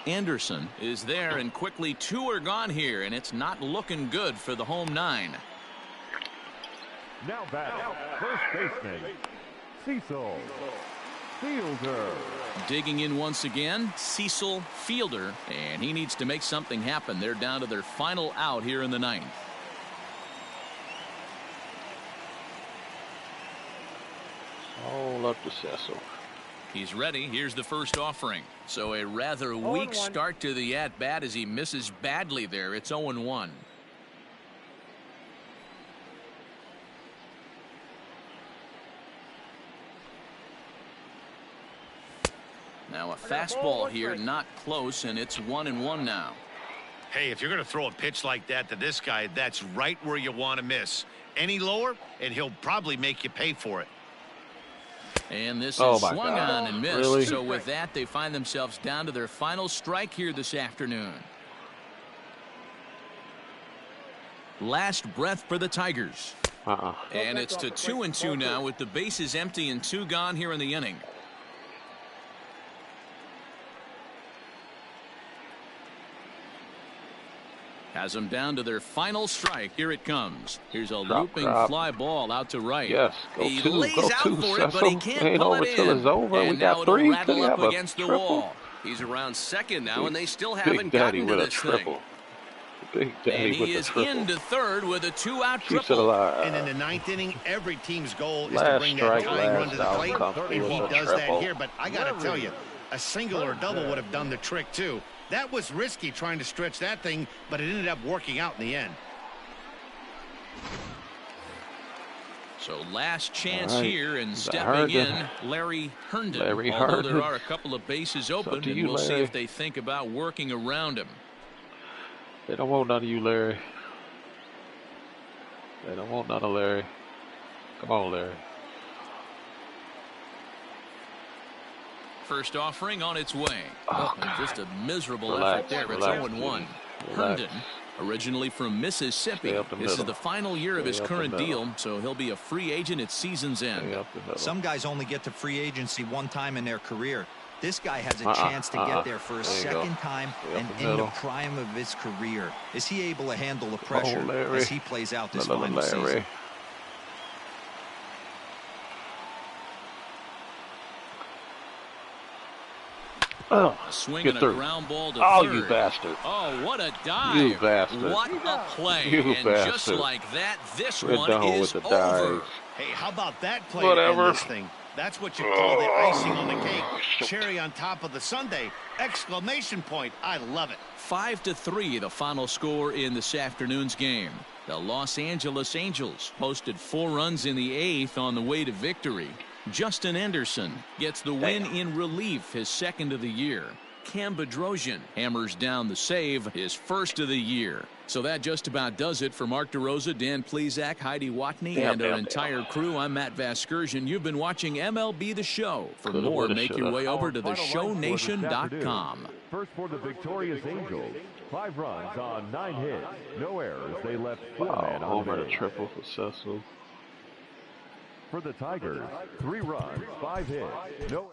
[SPEAKER 2] Anderson is there, and quickly 2 are gone here, and it's not looking good for the home 9.
[SPEAKER 1] Now batting, first baseman, Cecil Fielder.
[SPEAKER 2] Digging in once again, Cecil Fielder, and he needs to make something happen. They're down to their final out here in the 9th.
[SPEAKER 3] All up to Cecil.
[SPEAKER 2] He's ready. Here's the first offering. So a rather weak start to the at-bat as he misses badly there. It's 0-1. Now a fastball here, not close, and it's 1-1 now.
[SPEAKER 8] Hey, if you're going to throw a pitch like that to this guy, that's right where you want to miss. Any lower, and he'll probably make you pay for it.
[SPEAKER 2] And this
[SPEAKER 3] Oh
[SPEAKER 2] is
[SPEAKER 3] my
[SPEAKER 2] swung
[SPEAKER 3] God.
[SPEAKER 2] on and missed.
[SPEAKER 3] Really?
[SPEAKER 2] So with that, they find themselves down to their final strike here this afternoon. Last breath for the Tigers. And it's to 2-2 now with the bases empty and 2 gone here in the inning. Has them down to their final strike. Here it comes. Here's a looping fly ball out to right.
[SPEAKER 3] Yes, go
[SPEAKER 2] He
[SPEAKER 3] two,
[SPEAKER 2] lays
[SPEAKER 3] go
[SPEAKER 2] out
[SPEAKER 3] two,
[SPEAKER 2] for it, but
[SPEAKER 3] Cecil.
[SPEAKER 2] he can't
[SPEAKER 3] Ain't
[SPEAKER 2] pull
[SPEAKER 3] over
[SPEAKER 2] it
[SPEAKER 3] till
[SPEAKER 2] in.
[SPEAKER 3] it's over.
[SPEAKER 2] And
[SPEAKER 3] We
[SPEAKER 2] now
[SPEAKER 3] got
[SPEAKER 2] it'll
[SPEAKER 3] 3.
[SPEAKER 2] rattle
[SPEAKER 3] Could
[SPEAKER 2] up
[SPEAKER 3] have a
[SPEAKER 2] against the
[SPEAKER 3] triple.
[SPEAKER 2] wall.
[SPEAKER 7] He's around second now, and they still haven't
[SPEAKER 3] Big Daddy
[SPEAKER 7] gotten to
[SPEAKER 3] with a
[SPEAKER 7] this thing.
[SPEAKER 3] triple. Big Daddy
[SPEAKER 2] And
[SPEAKER 3] with
[SPEAKER 2] he
[SPEAKER 3] the
[SPEAKER 2] is
[SPEAKER 3] triple.
[SPEAKER 2] into third with a 2-out
[SPEAKER 3] Keeps it
[SPEAKER 2] triple.
[SPEAKER 8] And in
[SPEAKER 3] alive.
[SPEAKER 8] the 9th inning, every team's goal is to
[SPEAKER 3] Last
[SPEAKER 8] bring that
[SPEAKER 3] strike,
[SPEAKER 8] tying run to the
[SPEAKER 3] last
[SPEAKER 8] plate,
[SPEAKER 3] out,
[SPEAKER 8] and he
[SPEAKER 3] with a
[SPEAKER 8] does that
[SPEAKER 3] triple.
[SPEAKER 8] here. But I got to tell you, a single or a double would have done the trick, too. That was risky trying to stretch that thing, but it ended up working out in the end.
[SPEAKER 2] So last chance
[SPEAKER 3] All right.
[SPEAKER 2] here, and
[SPEAKER 3] Is that
[SPEAKER 2] stepping
[SPEAKER 3] Herndon?
[SPEAKER 2] in, Larry Herndon.
[SPEAKER 3] Larry
[SPEAKER 2] Although there
[SPEAKER 3] Herndon.
[SPEAKER 2] are a couple of bases
[SPEAKER 3] up
[SPEAKER 2] open,
[SPEAKER 3] to
[SPEAKER 2] and
[SPEAKER 3] you,
[SPEAKER 2] we'll see
[SPEAKER 3] Larry.
[SPEAKER 2] if they think about working around him.
[SPEAKER 3] They don't want none of you, Larry. They don't want none of Larry. Come on, Larry.
[SPEAKER 2] First offering on its way.
[SPEAKER 3] Oh,
[SPEAKER 2] And just a miserable
[SPEAKER 3] Relax,
[SPEAKER 2] effort there.
[SPEAKER 3] relax,
[SPEAKER 2] It's 0-1.
[SPEAKER 3] Relax.
[SPEAKER 2] Herndon, originally from Mississippi.
[SPEAKER 3] Stay up the
[SPEAKER 2] This is
[SPEAKER 3] middle.
[SPEAKER 2] the final year of his
[SPEAKER 3] Stay up the
[SPEAKER 2] current
[SPEAKER 3] middle.
[SPEAKER 2] deal, so he'll be a free agent at season's end.
[SPEAKER 3] Stay up the middle.
[SPEAKER 5] Some guys only get to free agency one time in their career. This guy has a chance to get there for a
[SPEAKER 3] There you go.
[SPEAKER 5] second time
[SPEAKER 3] Stay up
[SPEAKER 5] and
[SPEAKER 3] the
[SPEAKER 5] in the
[SPEAKER 3] middle.
[SPEAKER 5] prime of his career. Is he able to handle the pressure
[SPEAKER 3] Larry.
[SPEAKER 5] as he plays out this
[SPEAKER 3] Little
[SPEAKER 5] final season?
[SPEAKER 3] Larry. Oh,
[SPEAKER 2] Swinging
[SPEAKER 3] get
[SPEAKER 2] a
[SPEAKER 3] through.
[SPEAKER 2] ground ball to
[SPEAKER 3] Oh,
[SPEAKER 2] third.
[SPEAKER 3] you bastard.
[SPEAKER 2] Oh, what a dive.
[SPEAKER 3] You bastard.
[SPEAKER 2] What a play.
[SPEAKER 3] You
[SPEAKER 2] and just
[SPEAKER 3] bastard.
[SPEAKER 2] like that, this
[SPEAKER 3] We're
[SPEAKER 2] one
[SPEAKER 3] done
[SPEAKER 2] is
[SPEAKER 3] with the
[SPEAKER 2] over.
[SPEAKER 3] dive.
[SPEAKER 8] Hey, how about that play
[SPEAKER 3] Whatever.
[SPEAKER 8] to end this thing? That's what you call the icing on the cake. Cherry on top of the sundae. Exclamation point. I love it.
[SPEAKER 2] 5-3, the final score in this afternoon's game. The Los Angeles Angels posted 4 runs in the 8th on the way to victory. Justin Anderson gets the win in relief, his second of the year. Cam Bedrosian hammers down the save, his first of the year. So that just about does it for Mark DeRosa, Dan Plesac, Heidi Watney, and our entire crew. I'm Matt Vasgersian. You've been watching MLB The Show. For
[SPEAKER 3] Coulda,
[SPEAKER 2] more,
[SPEAKER 3] woulda,
[SPEAKER 2] make your
[SPEAKER 3] shoulda.
[SPEAKER 2] way over to
[SPEAKER 1] Our final line score this
[SPEAKER 2] theshownation.com.
[SPEAKER 1] afternoon. First for the victorious Angels. 5 runs on 9 hits. No errors. They left 4 men on
[SPEAKER 3] Homer
[SPEAKER 1] the
[SPEAKER 3] to
[SPEAKER 1] base.
[SPEAKER 3] triple for Cecil.
[SPEAKER 1] For the Tigers, 3 runs, 5 hits. No.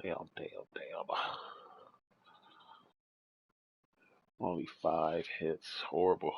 [SPEAKER 3] Damn. Only 5 hits. Horrible.